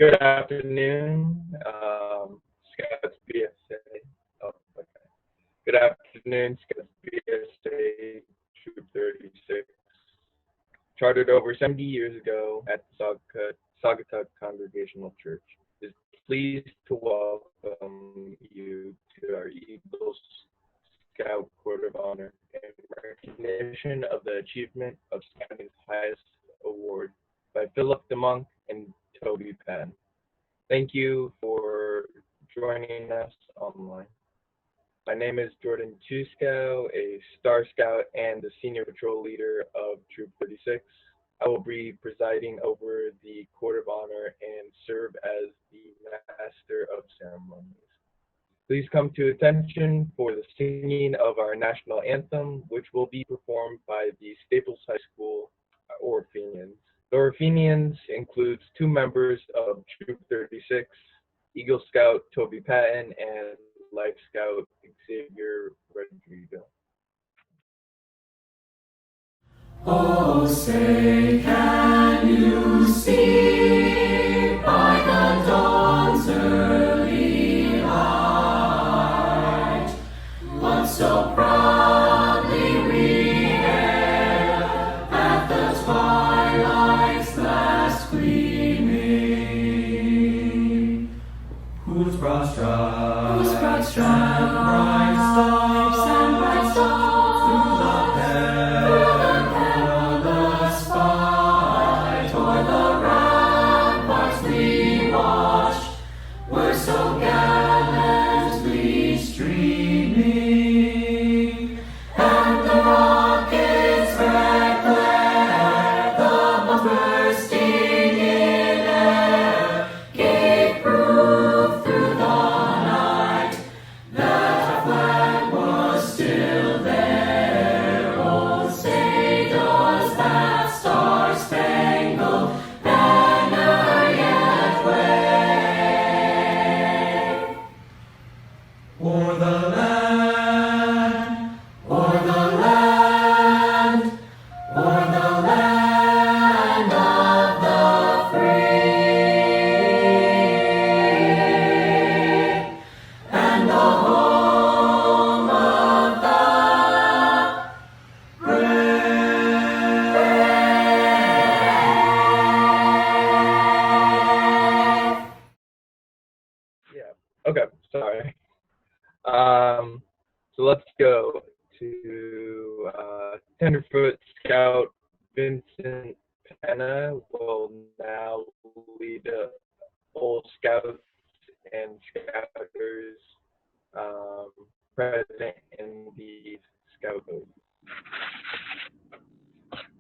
Good afternoon, Scouts BSA. Oh, okay. Good afternoon, Scouts BSA Troop 36. Chartered over 70 years ago at the Saugatuck Congregational Church, is pleased to welcome you to our Eagle Scout Court of Honor in recognition of the achievement of Scouting's highest award by Philip the Munck and Tobey Patton. Thank you for joining us online. My name is Jordan Chiu-Skow, a Star Scout and the Senior Patrol Leader of Troop 36. I will be presiding over the Court of Honor and serve as the Master of Ceremonies. Please come to attention for the singing of our national anthem, which will be performed by the Staples High School Orphenians. The Orphenians includes 2 members of Troop 36, Eagle Scout Tobey Patton and Life Scout Xavier Rodrigo. Oh, say, can you see by the dawn's early light what so proudly we hailed at the twilight's last gleaming? Whose broad stripes and bright stars through the perilous fight o'er the ramparts we watched were so gallantly streaming, and the rocket's red glare, the bombs bursting in air, gave proof through the night that our flag was still there. Oh, say, does that star-spangled banner yet wave? O'er the land, o'er the land, o'er the land of the free, and the home of the brave. Yeah, okay, sorry. So let's go to Tenderfoot Scout Vincent Penna will now lead the whole Scouts and Scouters present in the Scout vote.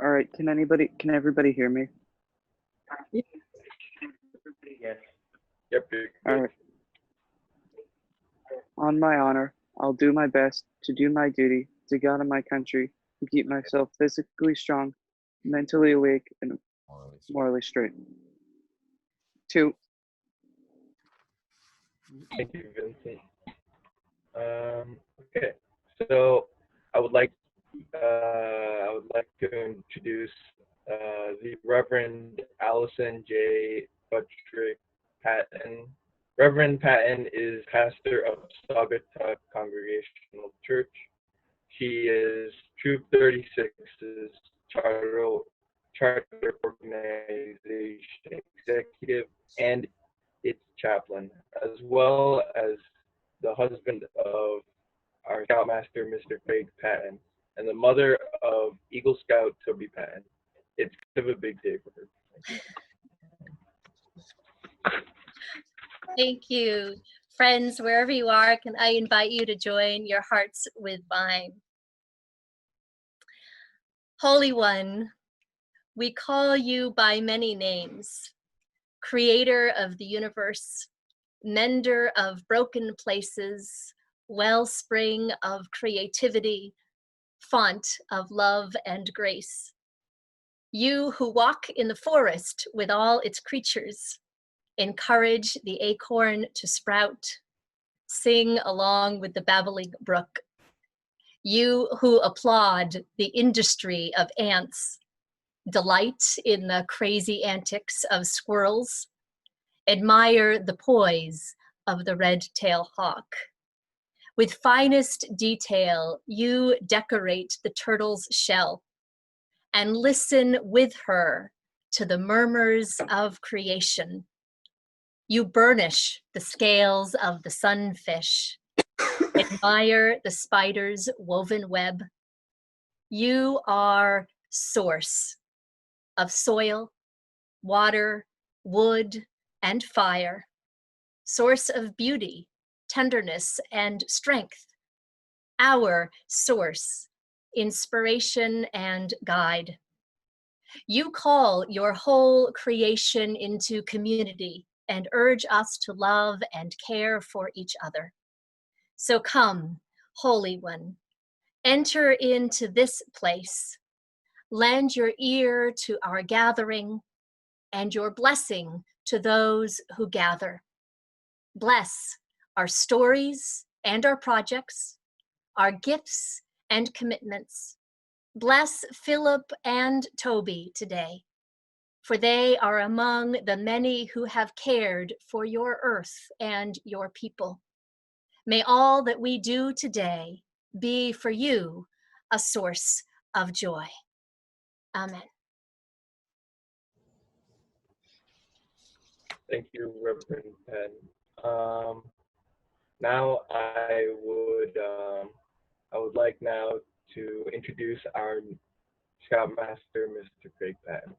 All right, can everybody hear me? Yes. Yep. All right. On my honor, I'll do my best to do my duty to God and my country, and keep myself physically strong, mentally awake, and morally straight. 2. Thank you, Vincent. Okay, so I would like to introduce the Reverend Alison J. Buttrick Patton. Reverend Patton is pastor of Saugatuck Congregational Church. She is Troop 36's charter organization executive and its chaplain, as well as the husband of our Scoutmaster, Mr. Craig Patton, and the mother of Eagle Scout Tobey Patton. It's kind of a big day for her. Thank you. Friends, wherever you are, can I invite you to join your hearts with mine? Holy One, we call you by many names, Creator of the universe, mender of broken places, wellspring of creativity, font of love and grace. You who walk in the forest with all its creatures, encourage the acorn to sprout, sing along with the babbling brook. You who applaud the industry of ants, delight in the crazy antics of squirrels, Admire the poise of the red-tailed hawk. With finest detail, you decorate the turtle's shell and listen with her to the murmurs of creation. You burnish the scales of the sunfish. Admire the spider's woven web. You are source of soil, water, wood, and fire. Source of beauty, tenderness, and strength. Our source, inspiration, and guide. You call your whole creation into community and urge us to love and care for each other. So come, Holy One, enter into this place. Lend your ear to our gathering and your blessing to those who gather. Bless our stories and our projects, our gifts and commitments. Bless Philip and Tobey today, for they are among the many who have cared for your earth and your people. May all that we do today be for you a source of joy. Amen. Thank you, Reverend Penn. Now I would like now to introduce our Scoutmaster, Mr. Tobey Patton.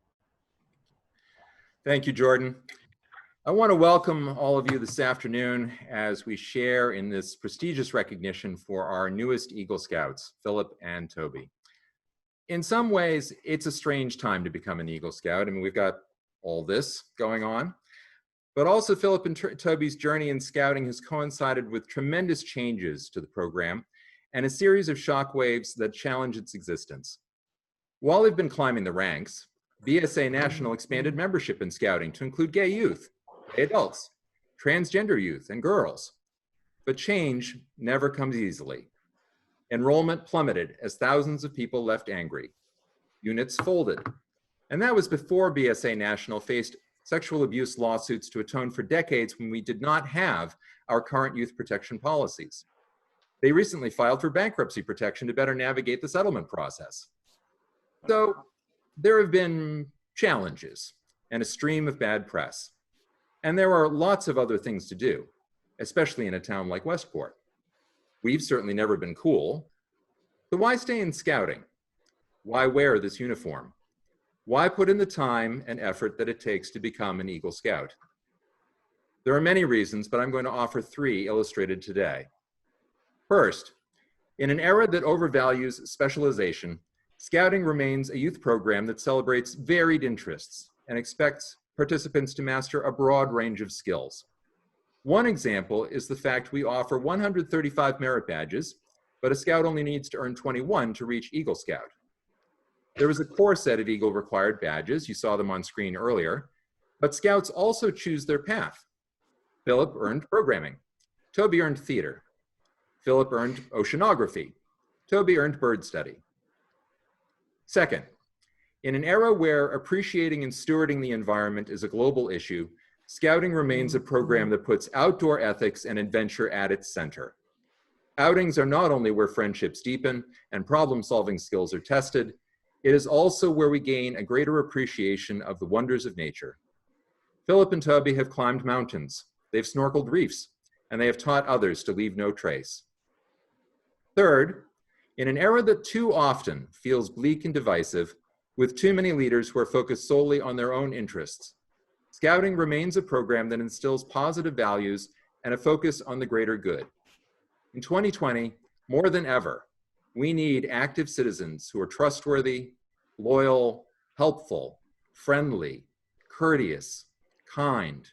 Thank you, Jordan. I want to welcome all of you this afternoon as we share in this prestigious recognition for our newest Eagle Scouts, Philip and Tobey. In some ways, it's a strange time to become an Eagle Scout. I mean, we've got all this going on, but also Philip and Tobey's journey in scouting has coincided with tremendous changes to the program and a series of shockwaves that challenge its existence. While they've been climbing the ranks, BSA National expanded membership in scouting to include gay youth, gay adults, transgender youth, and girls. But change never comes easily. Enrollment plummeted as thousands of people left angry. Units folded. And that was before BSA National faced sexual abuse lawsuits to atone for decades when we did not have our current youth protection policies. They recently filed for bankruptcy protection to better navigate the settlement process. So there have been challenges and a stream of bad press. And there are lots of other things to do, especially in a town like Westport. We've certainly never been cool. So why stay in scouting? Why wear this uniform? Why put in the time and effort that it takes to become an Eagle Scout? There are many reasons, but I'm going to offer 3 illustrated today. First, in an era that overvalues specialization, Scouting remains a youth program that celebrates varied interests and expects participants to master a broad range of skills. One example is the fact we offer 135 merit badges, but a Scout only needs to earn 21 to reach Eagle Scout. There is a core set of Eagle required badges, you saw them on screen earlier, but Scouts also choose their path. Philip earned programming. Tobey earned theater. Philip earned oceanography. Tobey earned bird study. Second, in an era where appreciating and stewarding the environment is a global issue, Scouting remains a program that puts outdoor ethics and adventure at its center. Outings are not only where friendships deepen and problem-solving skills are tested, it is also where we gain a greater appreciation of the wonders of nature. Philip and Tobey have climbed mountains, they've snorkeled reefs, and they have taught others to leave no trace. Third, in an era that too often feels bleak and divisive, with too many leaders who are focused solely on their own interests, Scouting remains a program that instills positive values and a focus on the greater good. In 2020, more than ever, we need active citizens who are trustworthy, loyal, helpful, friendly, courteous, kind,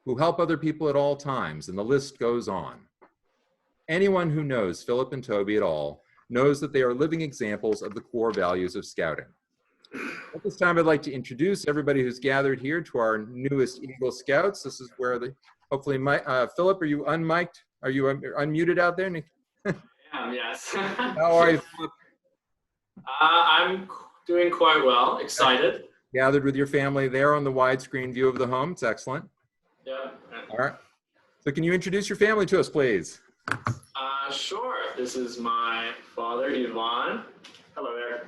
who help other people at all times, and the list goes on. Anyone who knows Philip and Tobey at all knows that they are living examples of the core values of Scouting. At this time, I'd like to introduce everybody who's gathered here to our newest Eagle Scouts. This is where hopefully, Philip, are you unmiked? Are you unmuted out there? Yes. How are you, Philip? I'm doing quite well, excited. Gathered with your family there on the widescreen view of the home. It's excellent. Yep. All right. So can you introduce your family to us, please? Sure. This is my father, Yvonne. Hello there.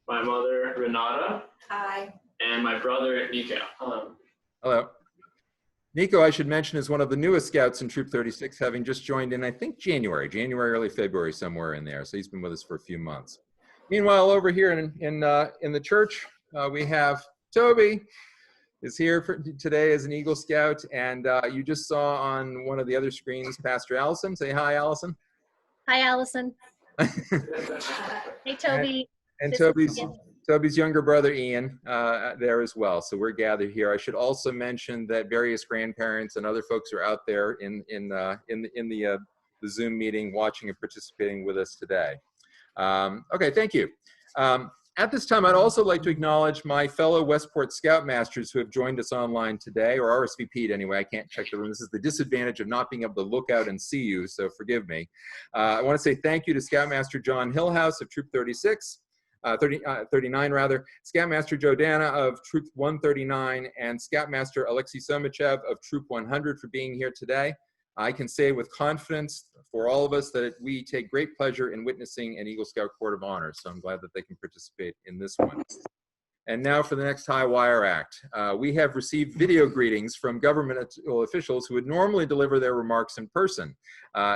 My mother, Renata. Hi. And my brother, Nico. Hello. Hello. Nico, I should mention, is one of the newest scouts in Troop 36, having just joined in, I think, January, early February, somewhere in there. So he's been with us for a few months. Meanwhile, over here in the church, we have Tobey is here today as an Eagle Scout, and you just saw on one of the other screens Pastor Alison. Say hi, Alison. Hi, Alison. Hey, Toby. And This is Toby's younger brother Ian there as well. So we're gathered here. I should also mention that various grandparents and other folks are out there in the Zoom meeting, watching and participating with us today. Okay, thank you. At this time, I'd also like to acknowledge my fellow Westport Scoutmasters who have joined us online today, or RSVP'd anyway. I can't check the room. This is the disadvantage of not being able to look out and see you, so forgive me. I want to say thank you to Scoutmaster John Hillhouse of Troop 39 rather, Scoutmaster Joe Dana of Troop 139, and Scoutmaster Alexei Somachev of Troop 100 for being here today. I can say with confidence for all of us that we take great pleasure in witnessing an Eagle Scout Court of Honor, so I'm glad that they can participate in this one. And now for the next High Wire Act. We have received video greetings from governmental officials who would normally deliver their remarks in person.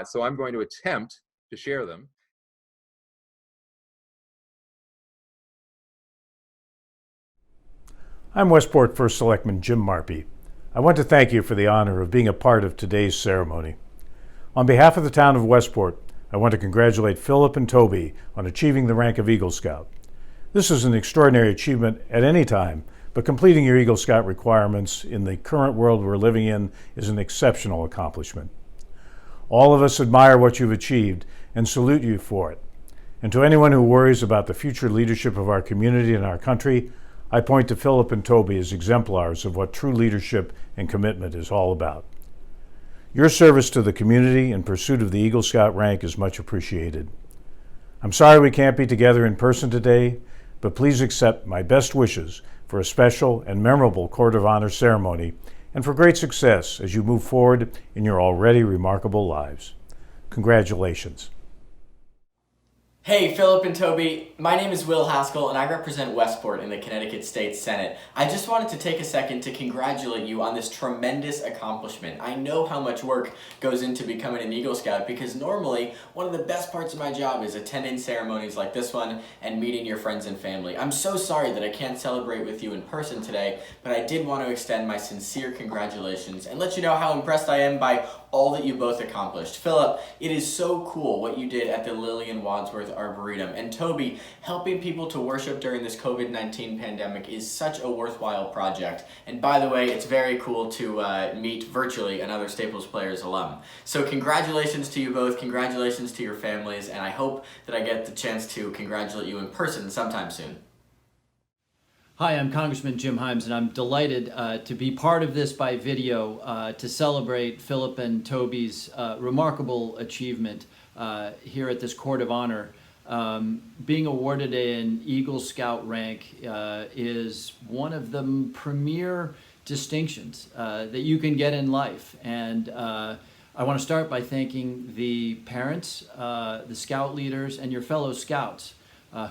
So I'm going to attempt to share them. I'm Westport First Selectman Jim Marpy. I want to thank you for the honor of being a part of today's ceremony. On behalf of the town of Westport, I want to congratulate Philip and Tobey on achieving the rank of Eagle Scout. This is an extraordinary achievement at any time, but completing your Eagle Scout requirements in the current world we're living in is an exceptional accomplishment. All of us admire what you've achieved and salute you for it. And to anyone who worries about the future leadership of our community and our country, I point to Philip and Tobey as exemplars of what true leadership and commitment is all about. Your service to the community in pursuit of the Eagle Scout rank is much appreciated. I'm sorry we can't be together in person today, but please accept my best wishes for a special and memorable Court of Honor ceremony and for great success as you move forward in your already remarkable lives. Congratulations. Hey, Philip and Tobey, my name is Will Haskell and I represent Westport in the Connecticut State Senate. I just wanted to take a second to congratulate you on this tremendous accomplishment. I know how much work goes into becoming an Eagle Scout because normally one of the best parts of my job is attending ceremonies like this one and meeting your friends and family. I'm so sorry that I can't celebrate with you in person today, but I did want to extend my sincere congratulations and let you know how impressed I am by all that you both accomplished. Philip, it is so cool what you did at the Lillian Wadsworth Arboretum. And Tobey, helping people to worship during this COVID-19 pandemic is such a worthwhile project. And by the way, it's very cool to meet virtually another Staples Players alum. So congratulations to you both, congratulations to your families, and I hope that I get the chance to congratulate you in person sometime soon. Hi, I'm Congressman Jim Himes, and I'm delighted to be part of this by video to celebrate Philip and Tobey's remarkable achievement here at this Court of Honor. Being awarded an Eagle Scout rank is one of the premier distinctions that you can get in life. And I want to start by thanking the parents, the scout leaders, and your fellow scouts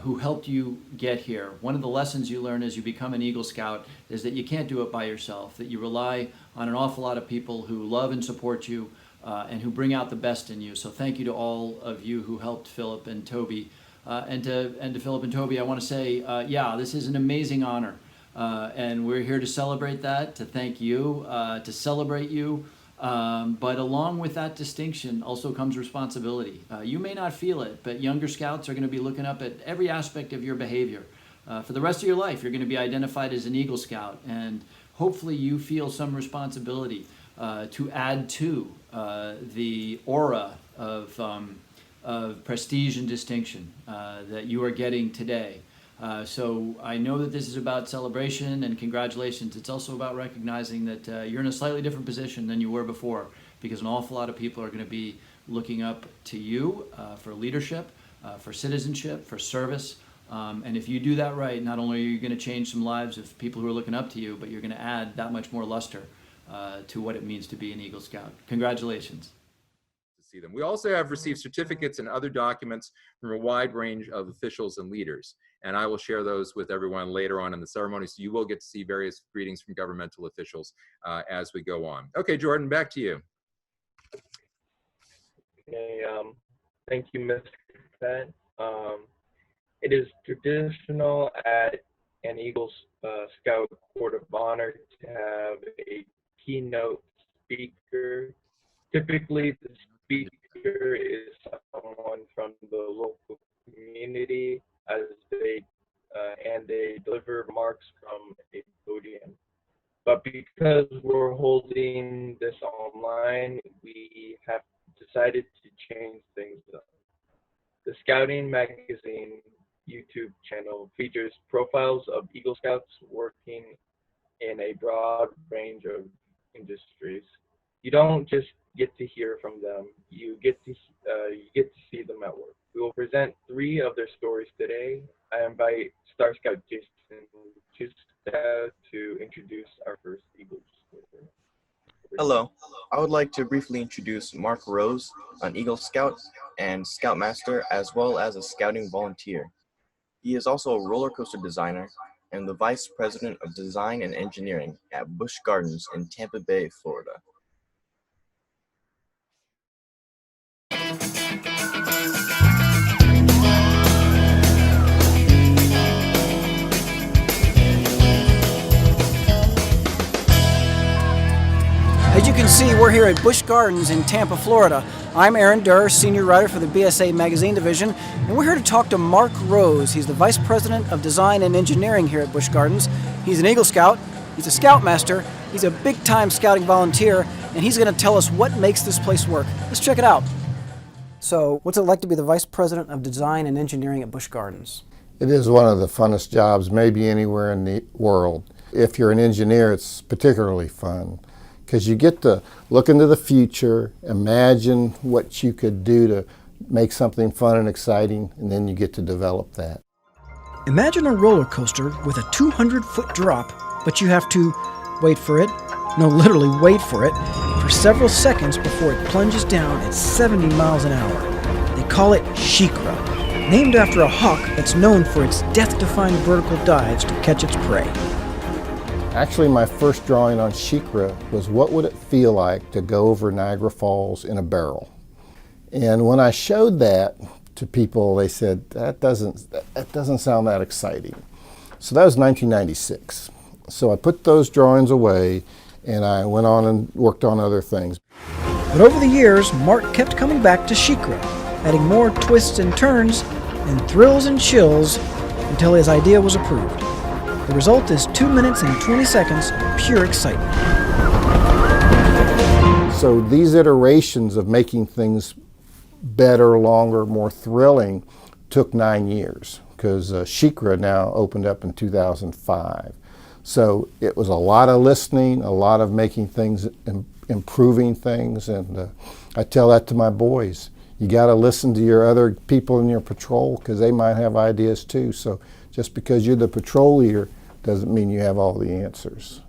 who helped you get here. One of the lessons you learn as you become an Eagle Scout is that you can't do it by yourself, that you rely on an awful lot of people who love and support you and who bring out the best in you. So thank you to all of you who helped Philip and Tobey. And to Philip and Tobey, I want to say, yeah, this is an amazing honor. And we're here to celebrate that, to thank you, to celebrate you. But along with that distinction also comes responsibility. You may not feel it, but younger scouts are going to be looking up at every aspect of your behavior. For the rest of your life, you're going to be identified as an Eagle Scout, and hopefully you feel some responsibility to add to the aura of prestige and distinction that you are getting today. So I know that this is about celebration and congratulations. It's also about recognizing that you're in a slightly different position than you were before, because an awful lot of people are going to be looking up to you for leadership, for citizenship, for service. And if you do that right, not only are you going to change some lives of people who are looking up to you, but you're going to add that much more luster to what it means to be an Eagle Scout. Congratulations. To see them. We also have received certificates and other documents from a wide range of officials and leaders, and I will share those with everyone later on in the ceremony, so you will get to see various greetings from governmental officials as we go on. Okay, Jordan, back to you. Okay, thank you, Mr. Pat. It is traditional at an Eagle Scout Court of Honor to have a keynote speaker. Typically, the speaker is someone from the local community and they deliver remarks from a podium. But because we're holding this online, we have decided to change things up. The Scouting Magazine YouTube channel features profiles of Eagle Scouts working in a broad range of industries. You don't just get to hear from them, you get to see them at work. We will present 3 of their stories today. I invite Star Scout Jason Chiu-Skow to introduce our first Eagle story. Hello, I would like to briefly introduce Mark Rose, an Eagle Scout and Scoutmaster, as well as a scouting volunteer. He is also a roller coaster designer and the Vice President of Design and Engineering at Busch Gardens in Tampa Bay, Florida. As you can see, we're here at Busch Gardens in Tampa, Florida. I'm Aaron Durr, senior writer for the BSA Magazine division, and we're here to talk to Mark Rose. He's the Vice President of Design and Engineering here at Busch Gardens. He's an Eagle Scout, he's a Scoutmaster, he's a big-time scouting volunteer, and he's going to tell us what makes this place work. Let's check it out. So, what's it like to be the Vice President of Design and Engineering at Busch Gardens? It is one of the funnest jobs maybe anywhere in the world. If you're an engineer, it's particularly fun, because you get to look into the future, imagine what you could do to make something fun and exciting, and then you get to develop that. Imagine a roller coaster with a 200-foot drop, but you have to wait for it, no, literally wait for it, for several seconds before it plunges down at 70 miles an hour. They call it SheiKra, named after a hawk that's known for its death-defying vertical dives to catch its prey. Actually, my first drawing on SheiKra was what would it feel like to go over Niagara Falls in a barrel. And when I showed that to people, they said, that doesn't sound that exciting. So that was 1996. So I put those drawings away and I went on and worked on other things. But over the years, Mark kept coming back to SheiKra, adding more twists and turns and thrills and chills until his idea was approved. The result is 2 minutes and 20 seconds of pure excitement. So these iterations of making things better, longer, more thrilling took 9 years, because SheiKra now opened up in 2005. So it was a lot of listening, a lot of making things, improving things, and I tell that to my boys. You got to listen to your other people in your patrol, because they might have ideas too. So just because you're the patrol leader doesn't mean you have all the answers.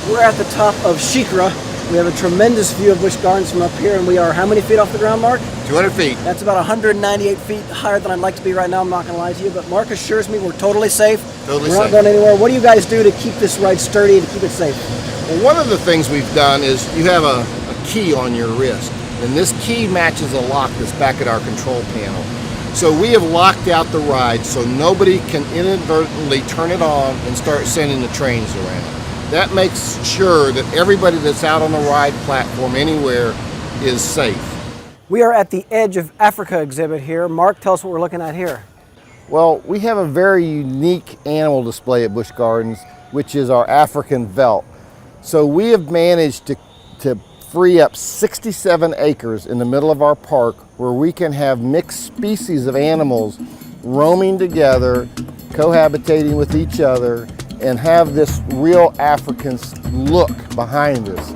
We're at the top of SheiKra. We have a tremendous view of Busch Gardens from up here, and we are how many feet off the ground, Mark? 200 feet. That's about 198 feet higher than I'd like to be right now, I'm not going to lie to you, but Mark assures me we're totally safe. Totally we're not safe. going anywhere. What do you guys do to keep this ride sturdy and to keep it safe? Well, one of the things we've done is you have a key on your wrist, and this key matches a lock that's back at our control panel. So we have locked out the ride so nobody can inadvertently turn it on and start sending the trains around. That makes sure that everybody that's out on the ride platform anywhere is safe. We are at the Edge of Africa exhibit here. Mark, tell us what we're looking at here. Well, we have a very unique animal display at Busch Gardens, which is our African veldt. So we have managed to free up 67 acres in the middle of our park where we can have mixed species of animals roaming together, cohabitating with each other, and have this real African look behind us.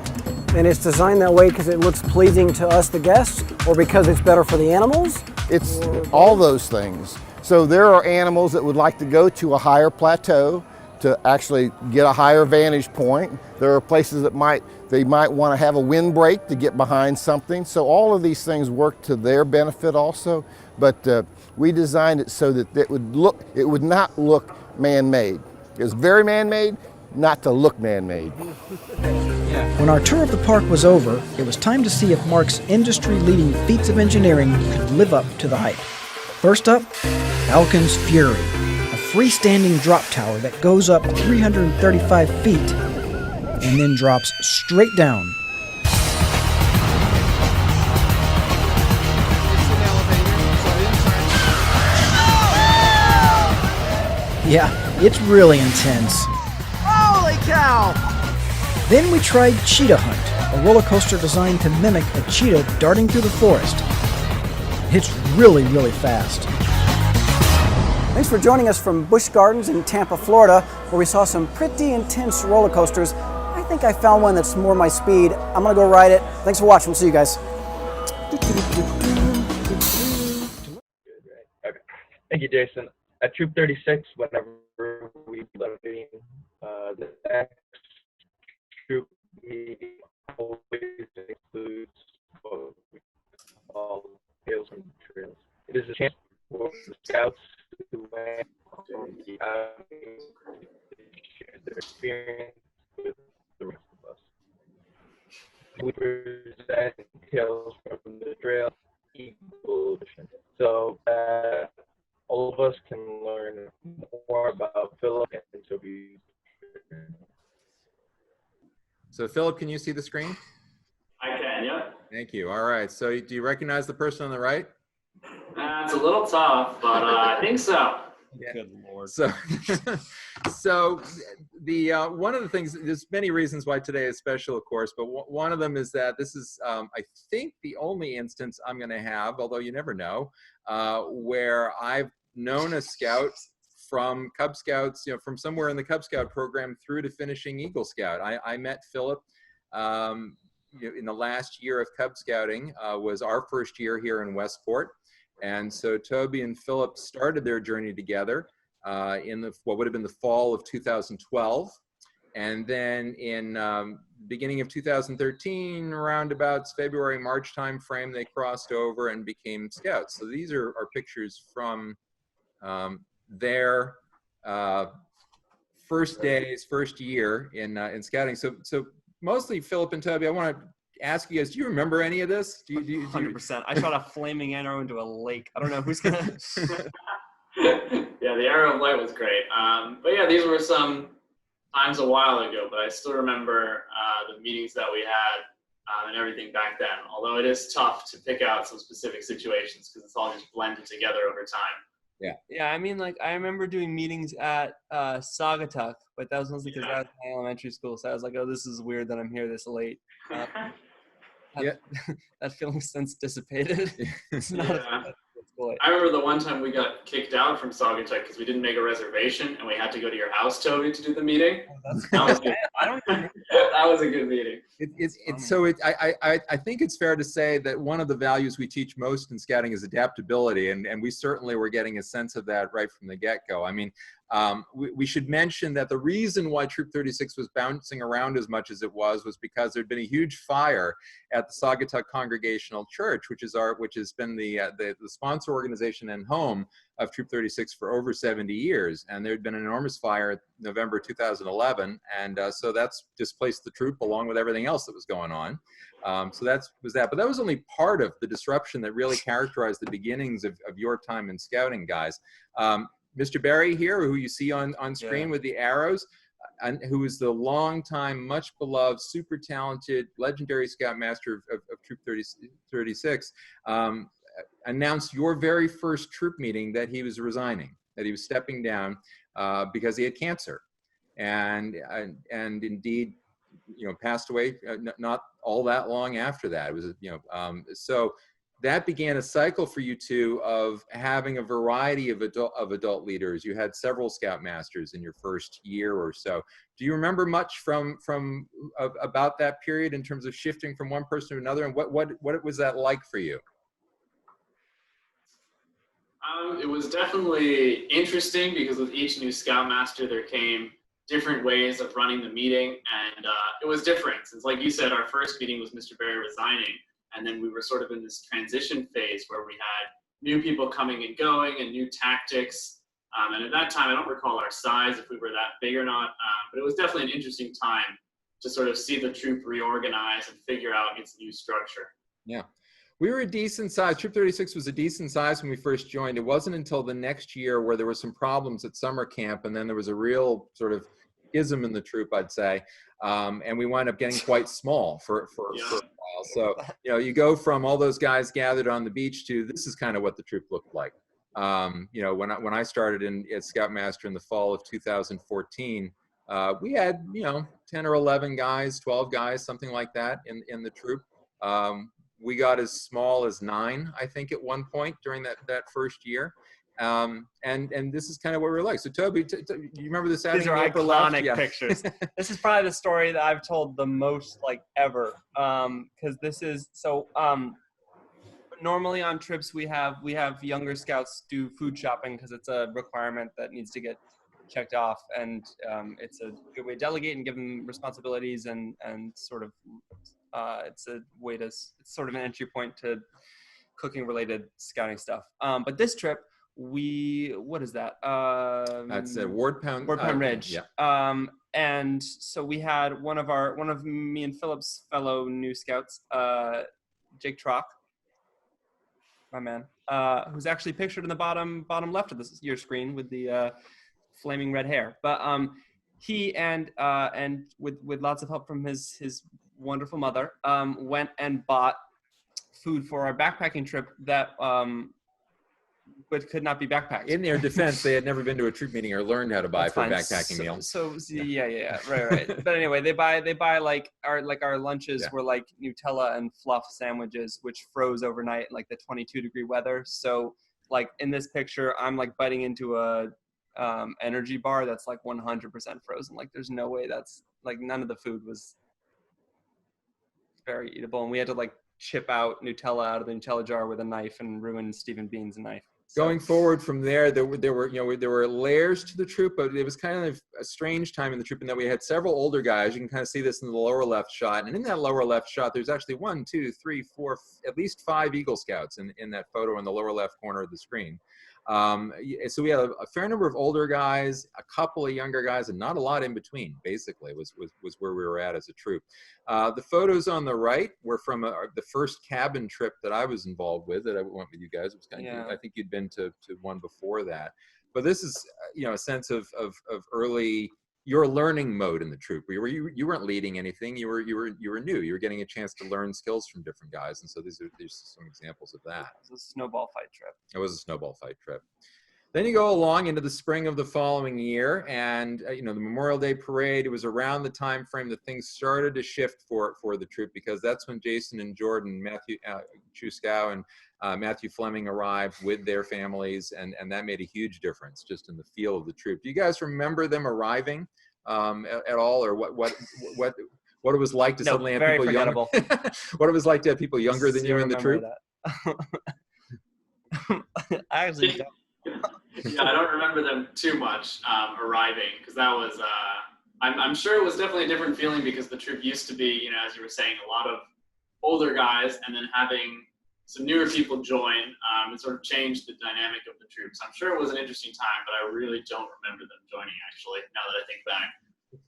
And it's designed that way because it looks pleasing to us, the guests, or because it's better for the animals? It's all those things. So there are animals that would like to go to a higher plateau. to actually get a higher vantage point. There are places that they might want to have a windbreak to get behind something. So all of these things work to their benefit also. But we designed it so that it would not look man-made. It was very man-made, not to look man-made. When our tour of the park was over, it was time to see if Mark's industry-leading feats of engineering could live up to the hype. First up, Falcon's Fury, a freestanding drop tower that goes up 335 feet and then drops straight down. Yeah, it's really intense. Holy cow! Then we tried Cheetah Hunt, a roller coaster designed to mimic a cheetah darting through the forest. It's really, really fast. Thanks for joining us from Busch Gardens in Tampa, Florida, where we saw some pretty intense roller coasters. I think I found one that's more my speed. I'm gonna go ride it. Thanks for watching. We'll see you guys. Okay. Thank you, Jason. At Troop 36, whenever we leaving the next troop meeting, always includes what we call tales from trails. It is a chance for the scouts who went on the outing to share their experience with the rest of us. We present tales from the trail Evolution, so that all of us can learn more about Philip and Tobey. So Philip, can you see the screen? I can, yep. Thank you. All right. So do you recognize the person on the right? It's a little tough, but I think so. Yeah. Good Lord. So, so the one of the things, there's many reasons why today is special, of course, but one of them is that this is, I think, the only instance I'm going to have, although you never know, where I've known a scout from Cub Scouts, from somewhere in the Cub Scout program through to finishing Eagle Scout. I met Philip in the last year of Cub Scouting, was our first year here in Westport. And so Tobey and Philip started their journey together in what would have been the fall of 2012. And then in beginning of 2013, around about February, March timeframe, they crossed over and became scouts. So these are pictures from their first days, first year in scouting. So mostly Philip and Tobey, I want to ask you guys, do you remember any of this? 100%. I shot a flaming arrow into a lake. I don't know who's gonna. Yeah, the arrow of light was great. But yeah, these were some times a while ago, but I still remember the meetings that we had and everything back then. Although it is tough to pick out some specific situations because it's all just blended together over time. Yeah. Yeah, I mean, like, I remember doing meetings at Saugatuck, but that was mostly because I was in elementary school, so I was like, oh, this is weird that I'm here this late. That feeling since dissipated. It's not I remember the one time we got kicked out from Saugatuck because we didn't make a reservation and we had to go to your house, Tobey, to do the meeting. That was good. That was a good meeting. I think it's fair to say that one of the values we teach most in scouting is adaptability, and we certainly were getting a sense of that right from the get-go. I mean, we should mention that the reason why Troop 36 was bouncing around as much as it was because there'd been a huge fire at the Saugatuck Congregational Church, which has been the sponsor organization and home of Troop 36 for over 70 years. And there'd been an enormous fire in November 2011, and so that's displaced the troop along with everything else that was going on. So that was that. But that was only part of the disruption that really characterized the beginnings of your time in scouting, guys. Mr. Barry here, who you see on screen with the arrows, and who is the longtime, much beloved, super talented, legendary Scoutmaster of Troop 36, announced your very first troop meeting that he was resigning, that he was stepping down because he had cancer, and indeed, passed away not all that long after that. It was, so that began a cycle for you two of having a variety of adult leaders. You had several Scoutmasters in your first year or so. Do you remember much from about that period in terms of shifting from one person to another, and what was that like for you? It was definitely interesting because with each new Scoutmaster there came different ways of running the meeting, and it was different. Since, like you said, our first meeting was Mr. Barry resigning, and then we were sort of in this transition phase where we had new people coming and going and new tactics. And at that time, I don't recall our size, if we were that big or not, but it was definitely an interesting time to sort of see the troop reorganize and figure out its new structure. Yeah. We were a decent size. Troop 36 was a decent size when we first joined. It wasn't until the next year where there were some problems at summer camp, and then there was a real sort of ism in the troop, I'd say. And we wound up getting quite small for a while. So, you know, you go from all those guys gathered on the beach to this is kind of what the troop looked like. You know, when I started at Scoutmaster in the fall of 2014, we had, you know, 10 or 11 guys, 12 guys, something like that in the troop. We got as small as 9, I think, at one point during that first year. And this is kind of what we were like. So Tobey, you remember this? These are iconic pictures. This is probably the story that I've told the most, like, ever. Because this is so. Normally on trips we have younger scouts do food shopping because it's a requirement that needs to get checked off, and it's a good way to delegate and give them responsibilities and sort of. It's a way to, it's sort of an entry point to cooking related scouting stuff. But this trip, what is that? That's a Ward Pound Ridge. Yeah. And so we had one of me and Philip's fellow new scouts, Jake Trock, my man, who's actually pictured in the bottom left of your screen with the flaming red hair. But he and with lots of help from his wonderful mother, went and bought food for our backpacking trip that but could not be backpacked. In their defense, they had never been to a troop meeting or learned how to buy for a backpacking meal. So yeah, right. But anyway, they buy like our lunches were like Nutella and fluff sandwiches, which froze overnight in like the 22-degree weather. So like in this picture, I'm like biting into a energy bar that's like 100% frozen. Like there's no way that's like none of the food was very eatable, and we had to like chip out Nutella out of the Nutella jar with a knife and ruin Stephen Bean's knife. So. Going forward from there were layers to the troop, but it was kind of a strange time in the troop in that we had several older guys. You can kind of see this in the lower left shot, and in that lower left shot, there's actually 1, 2, 3, 4, at least 5 Eagle Scouts in that photo in the lower left corner of the screen. So we had a fair number of older guys, a couple of younger guys, and not a lot in between, basically, was where we were at as a troop. The photos on the right were from the first cabin trip that I was involved with, that I went with you guys. It was kind of, I think you'd been to one before that. But this is, a sense of early, your learning mode in the troop. You weren't leading anything. You were new. You were getting a chance to learn skills from different guys. And so these are some examples of that. It was a snowball fight trip. It was a snowball fight trip. Then you go along into the spring of the following year, and the Memorial Day parade. It was around the time frame that things started to shift for the troop, because that's when Jason and Jordan, Chiu-Skow and Matthew Fleming arrived with their families, and that made a huge difference just in the feel of the troop. Do you guys remember them arriving at all, or what it was like to suddenly have people younger? What it was like to have people younger than you in the troop? I actually don't. Yeah, I don't remember them too much arriving, because that was, I'm sure it was definitely a different feeling, because the troop used to be, as you were saying, a lot of older guys, and then having some newer people join, it sort of changed the dynamic of the troops. I'm sure it was an interesting time, but I really don't remember them joining, actually, now that I think back.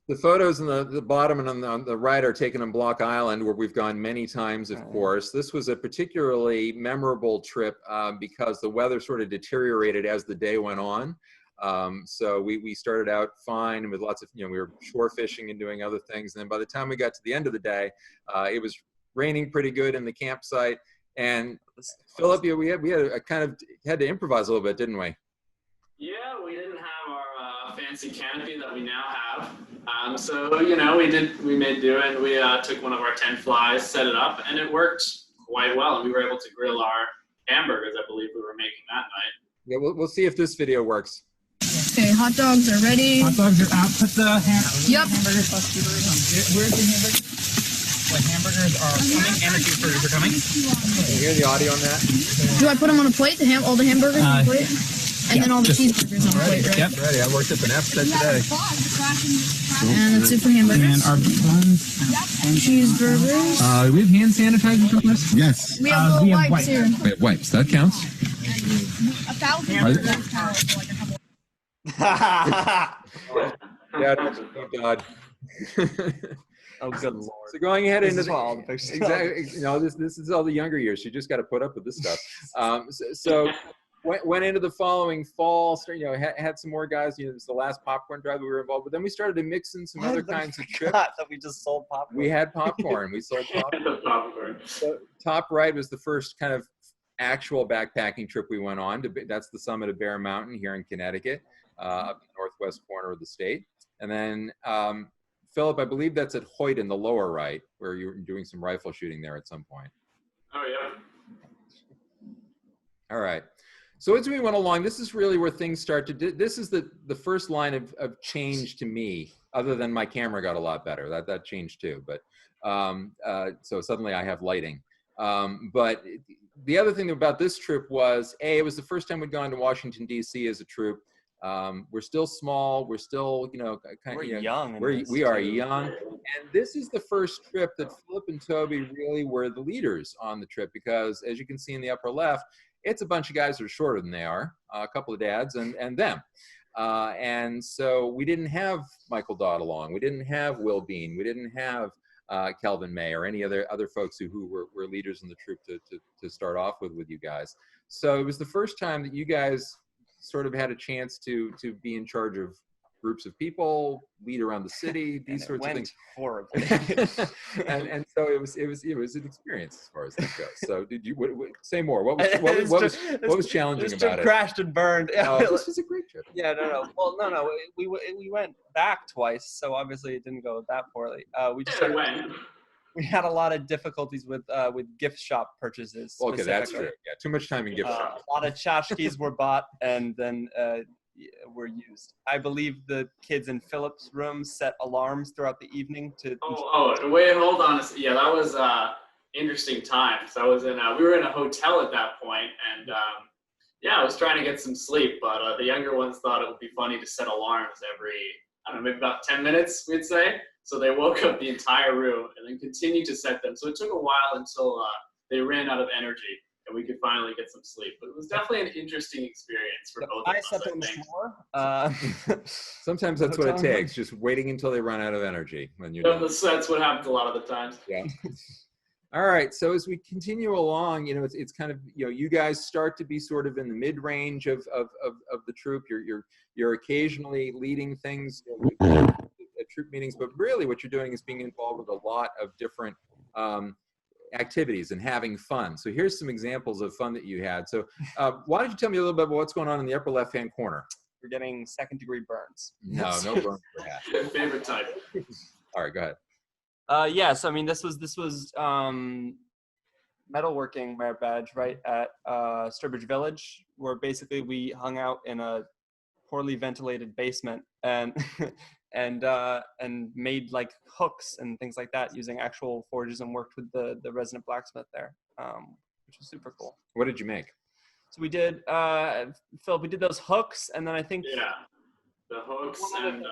The photos on the bottom and on the right are taken on Block Island, where we've gone many times, of course. This was a particularly memorable trip because the weather sort of deteriorated as the day went on. So we started out fine with lots of, we were shore fishing and doing other things. And then by the time we got to the end of the day, it was raining pretty good in the campsite. And Philip, we had to improvise a little bit, didn't we? Yeah, we didn't have our fancy canopy that we now have. So, we made do it. We took one of our 10 flies, set it up, and it worked quite well. And we were able to grill our hamburgers, I believe we were making that night. Yeah, we'll see if this video works. Okay, hot dogs are ready. Hot dogs are out. Put the hamburgers. Yep. Where's the hamburgers? The hamburgers are coming and the cheeseburgers are coming. Can you hear the audio on that? Do I put them on a plate? All the hamburgers on a plate? And then all the cheeseburgers on the plate, right? Yep, ready. I worked up an appetite today. And that's it for hamburgers. And our buns. Cheeseburgers. We have hand sanitizer for us? Yes. We have little wipes too. We have wipes. That counts. 1,000 Are they- dollars for like a couple. God. Oh, good lord. So going ahead This into is all the pictures. exactly, you know, this is all the younger years. You just got to put up with this stuff. So went into the following fall. You know, had some more guys. You know, it was the last popcorn drive we were involved with. Then we started to mix in some other kinds of trips. That we just sold popcorn. We had popcorn. We sold popcorn. So top right was the first kind of actual backpacking trip we went on. That's the summit of Bear Mountain here in Connecticut, up in the northwest corner of the state. And then Philip, I believe that's at Hoyt in the lower right, where you were doing some rifle shooting there at some point. Oh, yeah. All right. So as we went along, this is really where things start to, this is the first line of change to me, other than my camera got a lot better. That changed too. But so suddenly I have lighting. But the other thing about this trip was, it was the first time we'd gone to Washington, D.C. as a troop. We're still small. We're still, you know, kind of young. We are young. And this is the first trip that Philip and Tobey really were the leaders on the trip, because as you can see in the upper left, it's a bunch of guys that are shorter than they are, a couple of dads and them. And so we didn't have Michael Dodd along. We didn't have Will Bean. We didn't have Kelvin May or any other folks who were leaders in the troop to start off with you guys. So it was the first time that you guys sort of had a chance to be in charge of groups of people, lead around the city, these sorts of things. Horribly. and so it was an experience as far as that goes. So did you say more? What was challenging about it? Crashed and burned. Oh, this was a great trip. Yeah, no. Well, no. We went back twice, so obviously it didn't go that poorly. We had a lot of difficulties with gift shop purchases. Okay, that's true. Yeah, too much time in gift shops. A lot of tchotchkes were bought and then were used. I believe the kids in Philip's room set alarms throughout the evening to. Wait, hold on. Yeah, that was interesting times. I was in. We were in a hotel at that point, and I was trying to get some sleep. But the younger ones thought it would be funny to set alarms every, I don't know, maybe about 10 minutes, we'd say. So they woke up the entire room and then continued to set them. So it took a while until they ran out of energy and we could finally get some sleep. But it was definitely an interesting experience for both of us, I think. Sometimes that's what it takes, just waiting until they run out of energy when you're done. That's what happens a lot of the times. Yeah. All right. So as we continue along, you know, it's kind of, you know, you guys start to be sort of in the mid-range of the troop. You're occasionally leading things at troop meetings, but really what you're doing is being involved with a lot of different activities and having fun. So here's some examples of fun that you had. So why don't you tell me a little bit about what's going on in the upper left-hand corner? We're getting second-degree burns. No burns perhaps. Favorite type. All right, go ahead. Yes, I mean this was metalworking merit badge right at Sturbridge Village, where basically we hung out in a poorly ventilated basement and and made like hooks and things like that using actual forges and worked with the resident blacksmith there, which was super cool. What did you make? So we did, Philip, we did those hooks, and then I think the hooks and.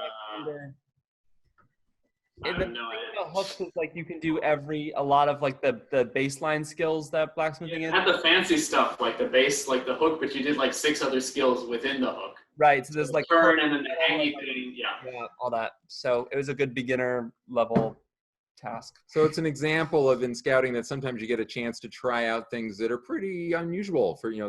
The hooks is like you can do a lot of like the baseline skills that blacksmithing is. You had the fancy stuff like the base, like the hook, but you did like 6 other skills within the hook. Right. So there's like turn and then the hanging thing. Yeah, all that. So it was a good beginner level task. So it's an example of in scouting that sometimes you get a chance to try out things that are pretty unusual for, you know,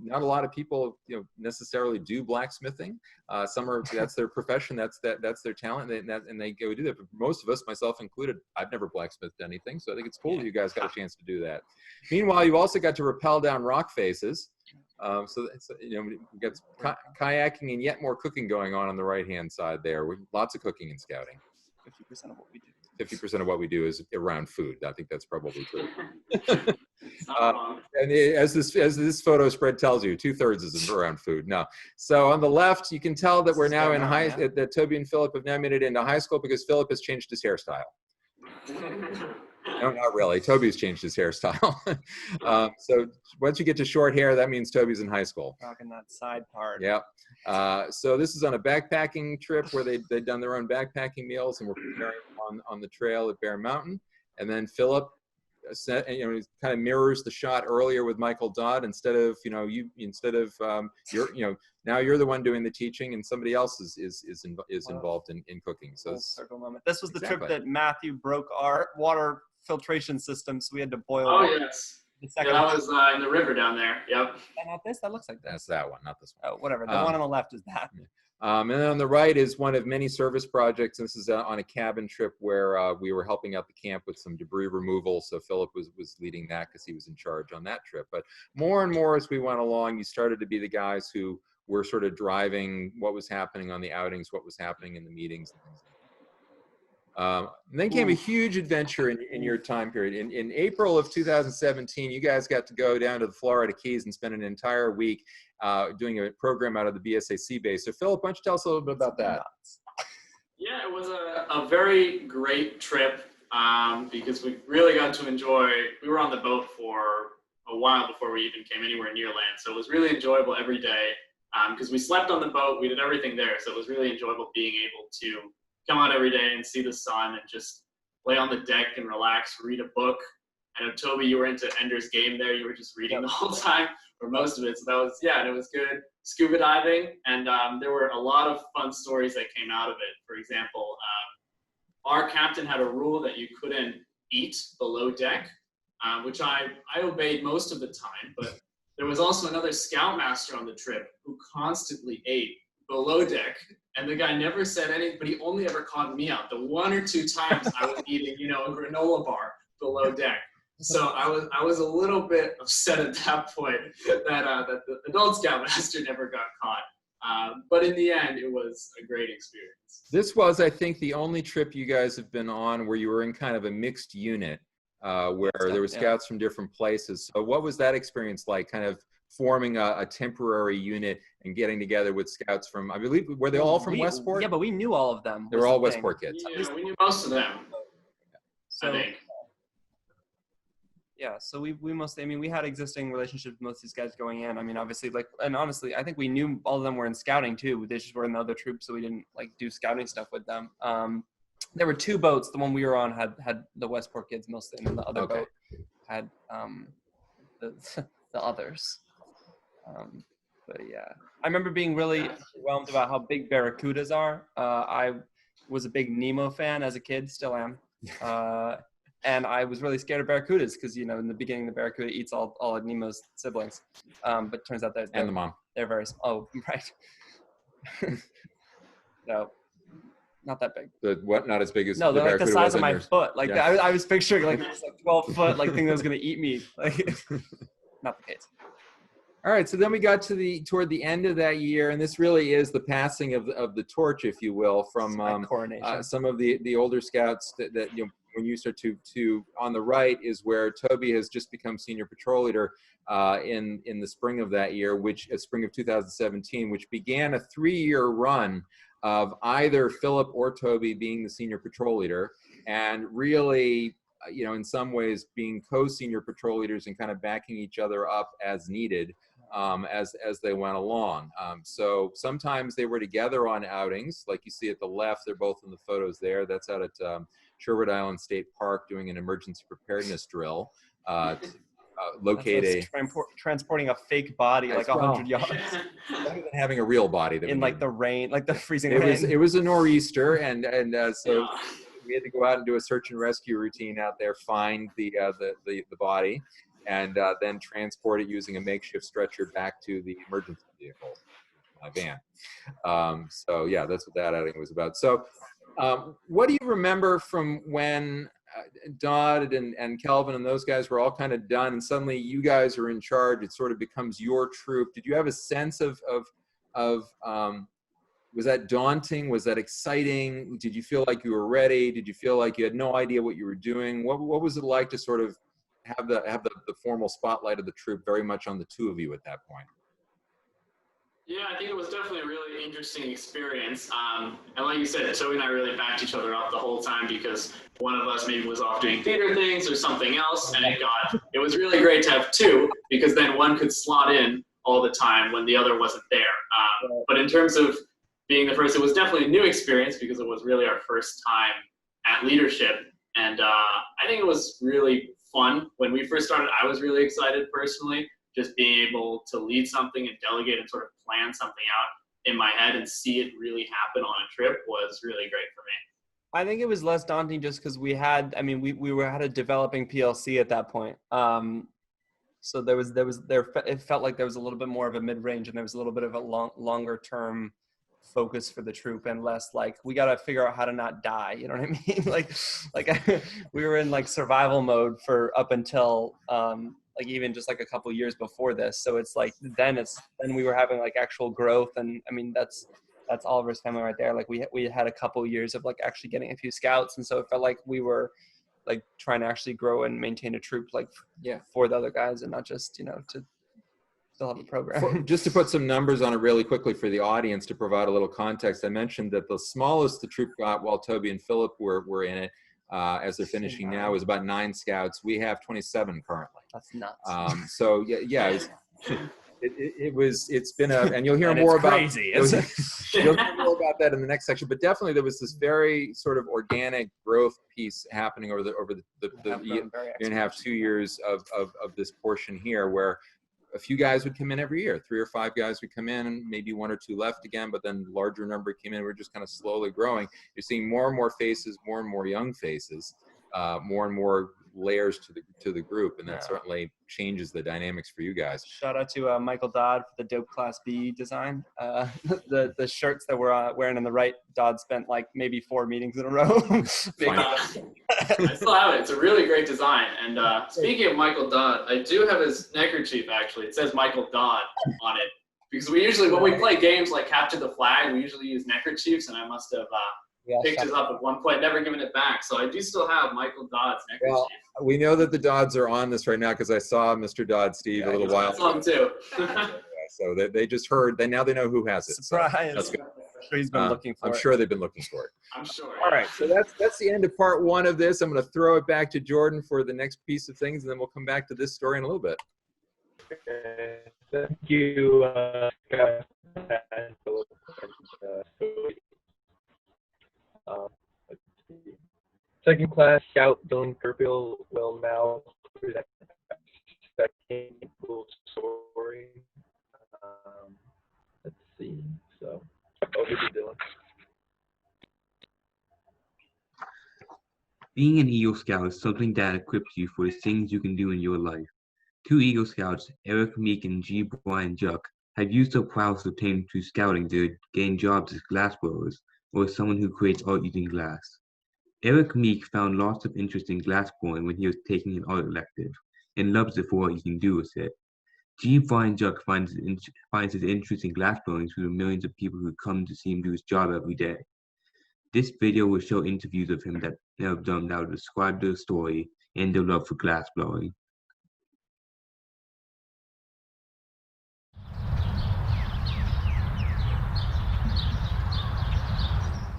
not a lot of people, you know, necessarily do blacksmithing. Some are, that's their profession, that's their talent, and they go do that. But most of us, myself included, I've never blacksmithed anything, so I think it's cool that you guys got a chance to do that. Meanwhile, you've also got to rappel down rock faces. So you know, we've got kayaking and yet more cooking going on the right-hand side there. Lots of cooking and scouting. 50% of what we do. 50% of what we do is around food. I think that's probably true. And as this photo spread tells you, 2/3 is around food. No. So on the left, you can tell that we're now in that Tobey and Philip have now made it into high school because Philip has changed his hairstyle. No, not really. Toby's changed his hairstyle. So once you get to short hair, that means Toby's in high school. Rocking that side part. Yep. So this is on a backpacking trip where they'd done their own backpacking meals and were preparing on the trail at Bear Mountain. And then Philip, he kind of mirrors the shot earlier with Michael Dodd. Instead of now you're the one doing the teaching and somebody else is involved in cooking. So circle moment. This was the Exactly. trip that Matthew broke our water filtration system, so we had to boil. Oh, water. yes. The Yeah, second that was in the river down there. Yep. not this. That looks like that. that's that one, not this one. Oh, whatever. The one on the left is that. And then on the right is one of many service projects. This is on a cabin trip where we were helping out the camp with some debris removal. So Philip was leading that because he was in charge on that trip. But more and more as we went along, you started to be the guys who were sort of driving what was happening on the outings, what was happening in the meetings. And things like that. And then came a huge adventure in your time period. In April of 2017, you guys got to go down to the Florida Keys and spend an entire week doing a program out of the BSA base. So Philip, why don't you tell us a little bit about that? Yeah, it was a very great trip because we really got to enjoy. We were on the boat for a while before we even came anywhere near land. So it was really enjoyable every day because we slept on the boat. We did everything there. So it was really enjoyable being able to come out every day and see the sun and just lay on the deck and relax, read a book. I know, Toby, you were into Ender's Game there. You were just reading the whole time, or most of it. So that was, and it was good. Scuba diving, and there were a lot of fun stories that came out of it. For example, our captain had a rule that you couldn't eat below deck, which I obeyed most of the time, but there was also another Scoutmaster on the trip who constantly ate below deck, and the guy never said anything, but he only ever caught me out the one or two times I was eating, a granola bar below deck. So I was a little bit upset at that point that the adult Scoutmaster never got caught. But in the end, it was a great experience. This was, I think, the only trip you guys have been on where you were in kind of a mixed unit, where there were scouts from different places. So what was that experience like, kind of forming a temporary unit and getting together with scouts from, I believe, were they all from Westport? Yeah, but we knew all of them. They were all Westport kids. Yeah, we knew most of them, So, I think. Yeah, so we mostly, we had existing relationships with most of these guys going in. Obviously, and honestly, I think we knew all of them were in scouting too. They just were in the other troops, so we didn't do scouting stuff with them. There were two boats. The one we were on had the Westport kids mostly, and then the other boat had the others. But yeah, I remember being really overwhelmed about how big barracudas are. I was a big Nemo fan as a kid, still am. And I was really scared of barracudas because, in the beginning, the barracuda eats all of Nemo's siblings. But it turns out that and the mom. They're very small. Oh, right. No, not that big. Not as big as no, the they're like the size of my foot. I was picturing this 12-foot thing that was going to eat me. Not the case. All right, so then we got to toward the end of that year, and this really is the passing of the torch, if you will, from some of the older scouts that when you start to on the right is where Toby has just become senior patrol leader in the spring of that year, spring of 2017, which began a 3-year run of either Philip or Toby being the senior patrol leader, and really, in some ways being co-senior patrol leaders and kind of backing each other up as needed as they went along. So sometimes they were together on outings, like you see at the left. They're both in the photos there. That's out at Sherwood Island State Park doing an emergency preparedness drill. Locate transporting a fake body like 100 yards. Rather than having a real body that in the rain, the freezing rain. It was a nor'easter, and so we had to go out and do a search and rescue routine out there, find the body, and then transport it using a makeshift stretcher back to the emergency vehicle, my van. So yeah, that's what that outing was about. So what do you remember from when Dodd and Kelvin and those guys were all kind of done, and suddenly you guys are in charge? It sort of becomes your troop. Did you have a sense of was that daunting? Was that exciting? Did you feel like you were ready? Did you feel like you had no idea what you were doing? What was it like to sort of have the formal spotlight of the troop very much on the two of you at that point? Yeah, I think it was definitely a really interesting experience. And like you said, Toby and I really backed each other up the whole time because one of us maybe was off doing theater things or something else, and it was really great to have two because then one could slot in all the time when the other wasn't there. But in terms of being the first, it was definitely a new experience because it was really our first time at leadership, and I think it was really fun. When we first started, I was really excited personally. Just being able to lead something and delegate and sort of plan something out in my head and see it really happen on a trip was really great for me. I think it was less daunting just because we had a developing PLC at that point. So it felt like there was a little bit more of a mid-range and there was a little bit of a longer term focus for the troop and less like we got to figure out how to not die. You know what I mean? like we were in like survival mode for up until like even just like a couple years before this. So it's like then we were having like actual growth, and I mean that's Oliver's family right there. Like we had a couple years of like actually getting a few scouts, and so it felt like we were like trying to actually grow and maintain a troop like for the other guys and not just to still have a program. Just to put some numbers on it really quickly for the audience to provide a little context, I mentioned that the smallest the troop got while Toby and Philip were in it, as they're finishing now, is about 9 scouts. We have 27 currently. That's nuts. So it's been and you'll hear more about crazy. You'll hear more about that in the next section. But definitely there was this very sort of organic growth piece happening over the year and a half, 2 years of this portion here, where a few guys would come in every year. 3 or 5 guys would come in, and maybe 1 or 2 left again, but then larger number came in. We're just kind of slowly growing. You're seeing more and more faces, more and more young faces, more and more layers to the group, and that certainly changes the dynamics for you guys. Shout out to Michael Dodd for the Dope Class B design. The shirts that we're wearing on the right, Dodd spent like maybe 4 meetings in a row. I still have it. It's a really great design. And speaking of Michael Dodd, I do have his neckerchief actually. It says Michael Dodd on it because we usually, when we play games like Capture the Flag, we usually use neckerchiefs, and I must have picked it up at one point, never given it back. So I do still have Michael Dodd's neckerchief. Well, we know that the Dodds are on this right now because I saw Mr. Dodd, Steve, a little while ago. Too. So they just heard. Now they know who has it. Surprise! So that's good. I'm sure he's been looking for it. I'm sure they've been looking for it. I'm sure. All right, so that's the end of part 1 of this. I'm going to throw it back to Jordan for the next piece of things, and then we'll come back to this story in a little bit. Okay. Thank you, Scott and Philip. Let's see. Second class Scout Dylan Purpill will now present the second cool story. Let's see. So, over to Dylan. Being an Eagle Scout is something that equips you for the things you can do in your life. 2 Eagle Scouts, Eric Meek and G. Brian Juck, have used their prowess obtained through scouting to gain jobs as glassblowers or as someone who creates art using glass. Eric Meek found lots of interest in glassblowing when he was taking an art elective and loves it for what he can do with it. G. Brian Juck finds his interest in glassblowing through the millions of people who come to see him do his job every day. This video will show interviews of him that have done now to describe their story and their love for glassblowing.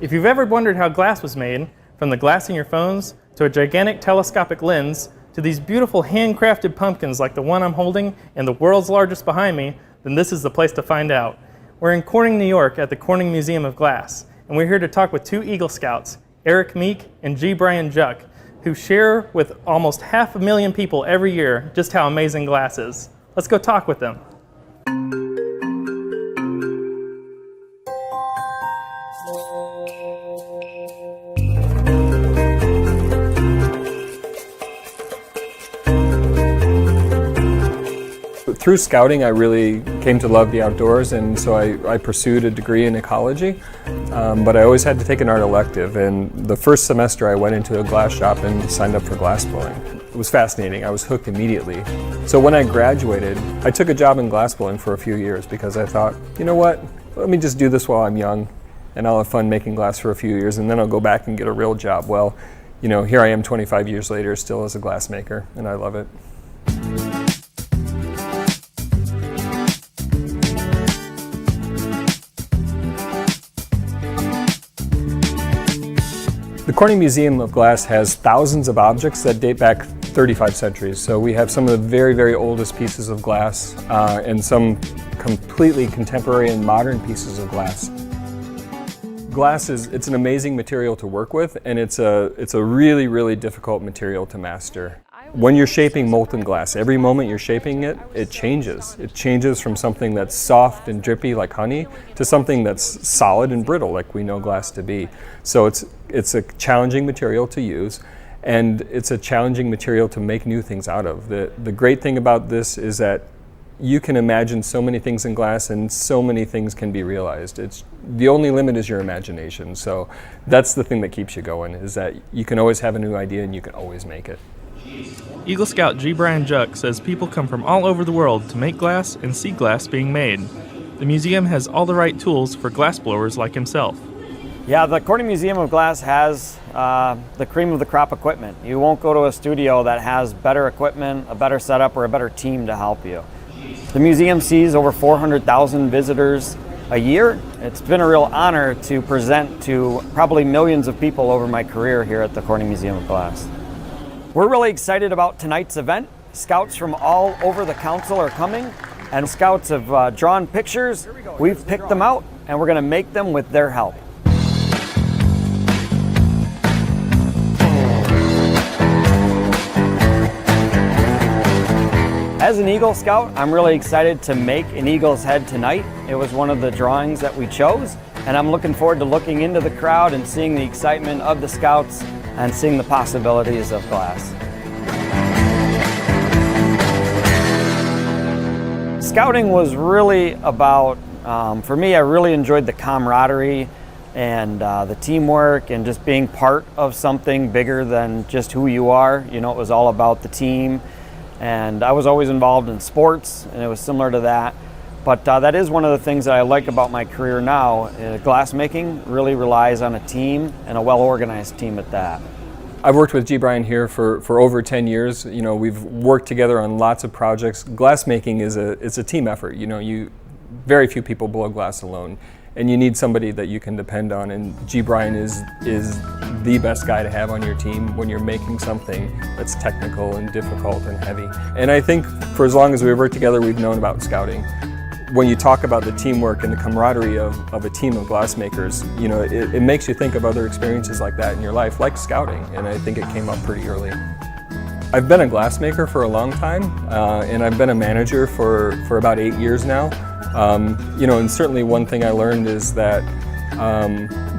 If you've ever wondered how glass was made, from the glass in your phones to a gigantic telescopic lens to these beautiful handcrafted pumpkins like the one I'm holding and the world's largest behind me, then this is the place to find out. We're in Corning, New York at the Corning Museum of Glass, and we're here to talk with 2 Eagle Scouts, Eric Meek and G. Brian Juck, who share with almost 500,000 people every year just how amazing glass is. Let's go talk with them. Through scouting, I really came to love the outdoors, and so I pursued a degree in ecology, but I always had to take an art elective, and the first semester I went into a glass shop and signed up for glassblowing. It was fascinating. I was hooked immediately. So when I graduated, I took a job in glassblowing for a few years because I thought, you know what, let me just do this while I'm young, and I'll have fun making glass for a few years, and then I'll go back and get a real job. Well, you know, here I am 25 years later, still as a glassmaker, and I love it. The Corning Museum of Glass has thousands of objects that date back 35 centuries. So we have some of the very, very oldest pieces of glass and some completely contemporary and modern pieces of glass. Glass it's an amazing material to work with, and it's a really, really difficult material to master. When you're shaping molten glass, every moment you're shaping it, it changes. It changes from something that's soft and drippy like honey to something that's solid and brittle like we know glass to be. So it's a challenging material to use, and it's a challenging material to make new things out of. The great thing about this is that you can imagine so many things in glass and so many things can be realized. The only limit is your imagination. So that's the thing that keeps you going, is that you can always have a new idea and you can always make it. Eagle Scout G. Brian Juck says people come from all over the world to make glass and see glass being made. The museum has all the right tools for glassblowers like himself. Yeah, the Corning Museum of Glass has the cream of the crop equipment. You won't go to a studio that has better equipment, a better setup, or a better team to help you. The museum sees over 400,000 visitors a year. It's been a real honor to present to probably millions of people over my career here at the Corning Museum of Glass. We're really excited about tonight's event. Scouts from all over the council are coming, and scouts have drawn pictures. We've picked them out, and we're going to make them with their help. As an Eagle Scout, I'm really excited to make an eagle's head tonight. It was one of the drawings that we chose, and I'm looking forward to looking into the crowd and seeing the excitement of the scouts and seeing the possibilities of glass. Scouting was really about, for me, I really enjoyed the camaraderie and the teamwork and just being part of something bigger than just who you are. You know, it was all about the team. And I was always involved in sports, and it was similar to that. But that is one of the things that I like about my career now. Glassmaking really relies on a team, and a well-organized team at that. I've worked with G. Brian here for over 10 years. You know, we've worked together on lots of projects. Glassmaking it's a team effort. You know, very few people blow glass alone, and you need somebody that you can depend on. And G. Brian is the best guy to have on your team when you're making something that's technical and difficult and heavy. And I think for as long as we've worked together, we've known about scouting. When you talk about the teamwork and the camaraderie of a team of glassmakers, you know, it makes you think of other experiences like that in your life, like scouting, and I think it came up pretty early. I've been a glassmaker for a long time, and I've been a manager for about 8 years now. You know, and certainly one thing I learned is that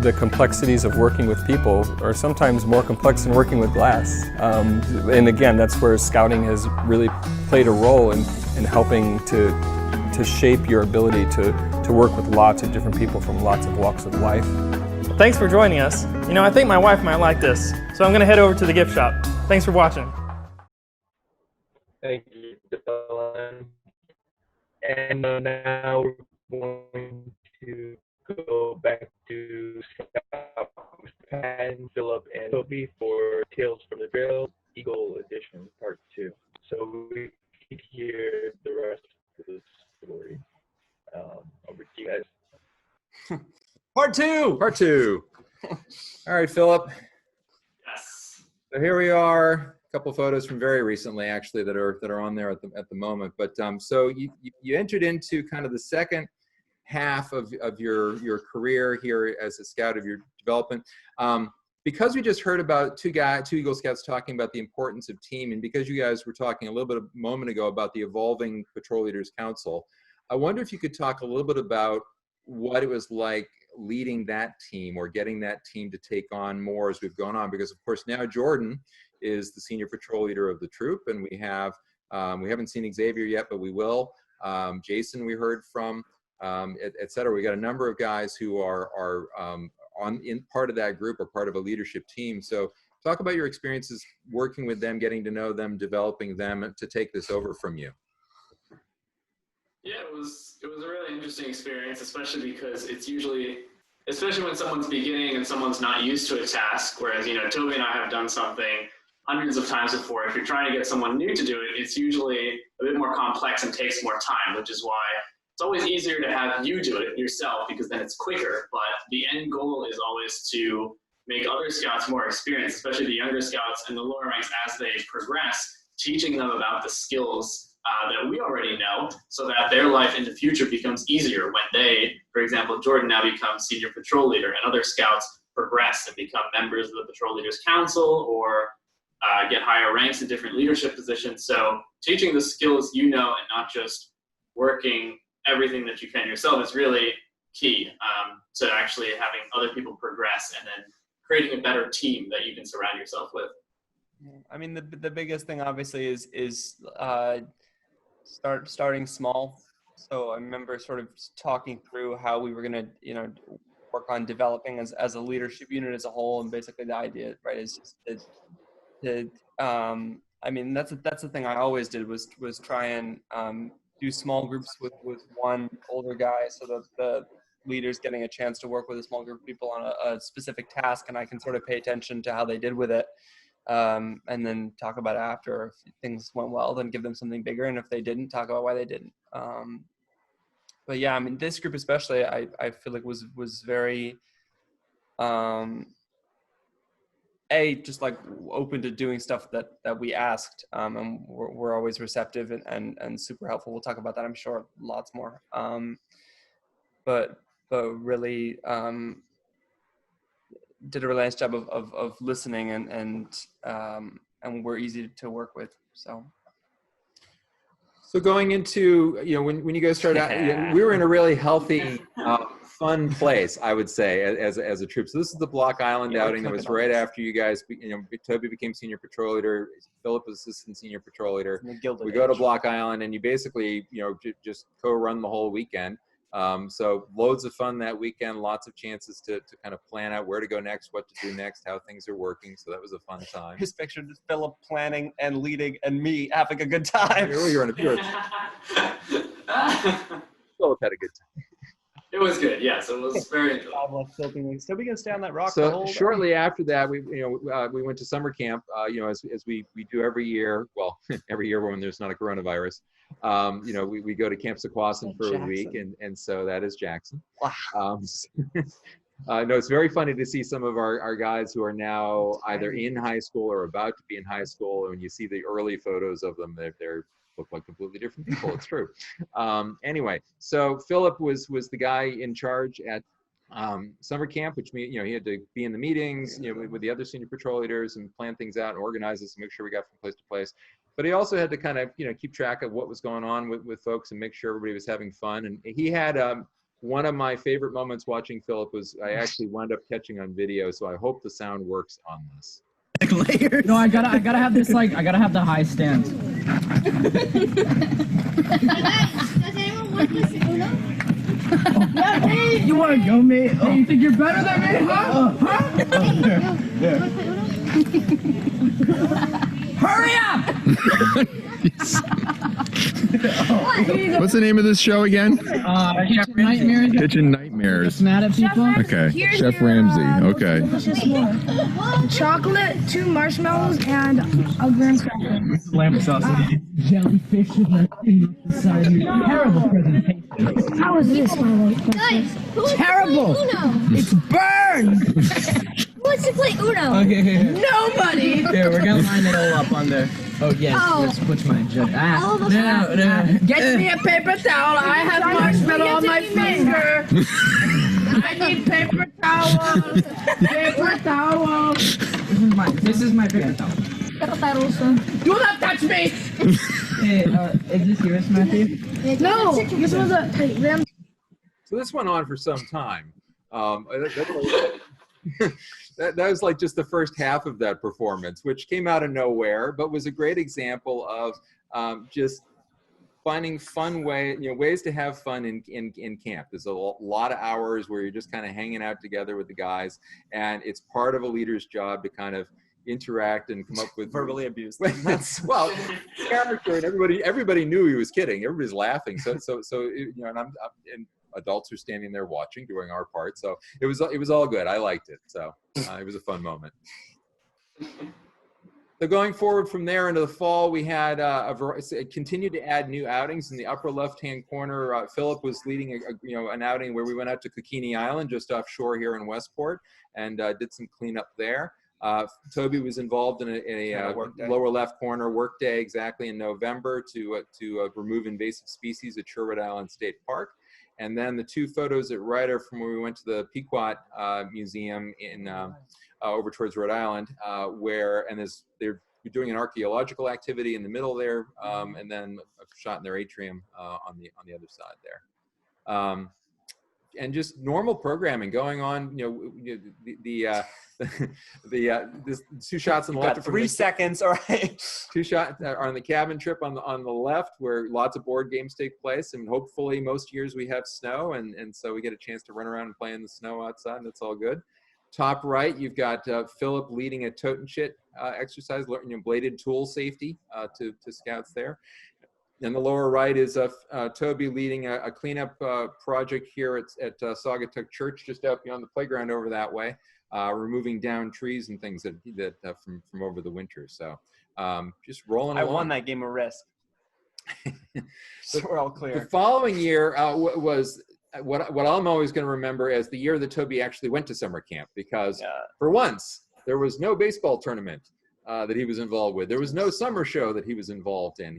the complexities of working with people are sometimes more complex than working with glass. And again, that's where scouting has really played a role in helping to shape your ability to work with lots of different people from lots of walks of life. Thanks for joining us. You know, I think my wife might like this, so I'm going to head over to the gift shop. Thanks for watching. Thank you, Dylan. And now we're going to go back to Scoutmaster Patton, Philip, and Tobey for Tales from the Trail, Eagle Edition, Part 2. So we can hear the rest of the story. Over to you guys. Part two. All right, Philip. Yes. So here we are. A couple photos from very recently, actually, that are on there at the moment. But so you entered into kind of the second half of your career here as a scout, of your development. Because we just heard about two Eagle Scouts talking about the importance of team, and because you guys were talking a little bit a moment ago about the evolving Patrol Leaders Council, I wonder if you could talk a little bit about what it was like leading that team or getting that team to take on more as we've gone on. Because of course now Jordan is the senior patrol leader of the troop, and we haven't seen Xavier yet, but we will. Jason we heard from, et cetera. We got a number of guys who are in part of that group or part of a leadership team. So talk about your experiences working with them, getting to know them, developing them to take this over from you. Yeah, it was a really interesting experience, especially because it's usually, especially when someone's beginning and someone's not used to a task, whereas, you know, Tobey and I have done something hundreds of times before. If you're trying to get someone new to do it, it's usually a bit more complex and takes more time, which is why it's always easier to have you do it yourself, because then it's quicker. But the end goal is always to make other scouts more experienced, especially the younger scouts and the lower ranks as they progress, teaching them about the skills that we already know, so that their life in the future becomes easier when they, for example, Jordan now becomes senior patrol leader, and other scouts progress and become members of the Patrol Leaders Council, or get higher ranks in different leadership positions. So teaching the skills you know, and not just working everything that you can yourself, is really key to actually having other people progress, and then creating a better team that you can surround yourself with. I mean, the biggest thing obviously is starting small. So I remember sort of talking through how we were going to, work on developing as a leadership unit as a whole, and basically the idea, right, is just I mean, that's the thing I always did was try and do small groups with one older guy, so that the leader's getting a chance to work with a small group of people on a specific task, and I can sort of pay attention to how they did with it. And then talk about it after. If things went well, then give them something bigger, and if they didn't, talk about why they didn't. But yeah, I mean, this group especially, I feel like was very just like open to doing stuff that we asked, and we're always receptive and super helpful. We'll talk about that, I'm sure, lots more. But really did a really nice job of listening, and we're easy to work with. So going into, when you guys started out, we were in a really healthy, fun place, I would say, as a troop. So this is the Block Island outing that was right after you guys, Tobey became senior patrol leader, Philip was assistant senior patrol leader. We go to Block Island, and you basically, just co-run the whole weekend. So loads of fun that weekend, lots of chances to kind of plan out where to go next, what to do next, how things are working. So that was a fun time. His picture is Philip planning and leading, and me having a good time. You're in a Philip had a good time. It was good, yes. It was very enjoyable. Still we gonna stay on that rock? So shortly after that, we went to summer camp. As we do every year. Well, every year when there's not a coronavirus. We go to Camp Sequoia for a week, and so that is Jackson. Wow. No, it's very funny to see some of our guys who are now either in high school or about to be in high school. And when you see the early photos of them, they're look like completely different people. It's true. Anyway, so Philip was the guy in charge at summer camp, which means he had to be in the meetings with the other senior patrol leaders and plan things out and organize us and make sure we got from place to place. But he also had to kind of keep track of what was going on with folks and make sure everybody was having fun. And he had one of my favorite moments watching Philip was I actually wound up catching on video, so I hope the sound works on this. No, I gotta have this, I gotta have the high stance. Does anyone want this Uno? You wanna go, mate? Oh, you think you're better than me, huh? Hurry up! What's the name of this show again? Kitchen Nightmares. Kitchen Nightmares. Just mad at people. Okay, Chef Ramsay. Okay. Chocolate, 2 marshmallows, and a graham cracker. Lamb sausage. Jellyfish inside of you. Terrible presentation. How is this, my Guys, who wants Terrible. to play Uno? It's burned. Who wants to play Uno? Okay. Nobody. Here, we're gonna line it all up on there. Oh yes, Oh. let's put my jet. Oh, No. Get me a paper towel. I have marshmallow on my finger. I need paper towel. Paper towel. This is my paper towel. Do not touch me. Hey, is this yours, Matthew? No, this was a Ram. So this went on for some time. That was like just the first half of that performance, which came out of nowhere, but was a great example of just finding fun ways to have fun in camp. There's a lot of hours where you're just kind of hanging out together with the guys, and it's part of a leader's job to kind of interact and come up with verbally abused. Well, character, and everybody knew he was kidding. Everybody's laughing. So and adults are standing there watching, doing our part. So it was all good. I liked it. So it was a fun moment. So going forward from there into the fall, we had continued to add new outings. In the upper left-hand corner, Philip was leading an outing where we went out to Kukini Island, just offshore here in Westport, and did some cleanup there. Tobey was involved in a lower left corner workday exactly in November to remove invasive species at Sherwood Island State Park. And then the two photos at right are from when we went to the Pequot Museum in over towards Rhode Island, they're doing an archaeological activity in the middle there, and then a shot in their atrium on the other side there. And just normal programming going on. The two shots on the left. 3 seconds, all right. Two shots are on the cabin trip on the left, where lots of board games take place, and hopefully most years we have snow, and so we get a chance to run around and play in the snow outside, and that's all good. Top right, you've got Philip leading a tote and shit exercise, bladed tool safety to scouts there. And the lower right is Tobey leading a cleanup project here at Saugatuck Church, just out beyond the playground over that way, removing down trees and things that from over the winter. So just rolling along. I won that game of Risk. So we're all clear. The following year was what I'm always going to remember as the year that Tobey actually went to summer camp, because for once there was no baseball tournament that he was involved with. There was no summer show that he was involved in.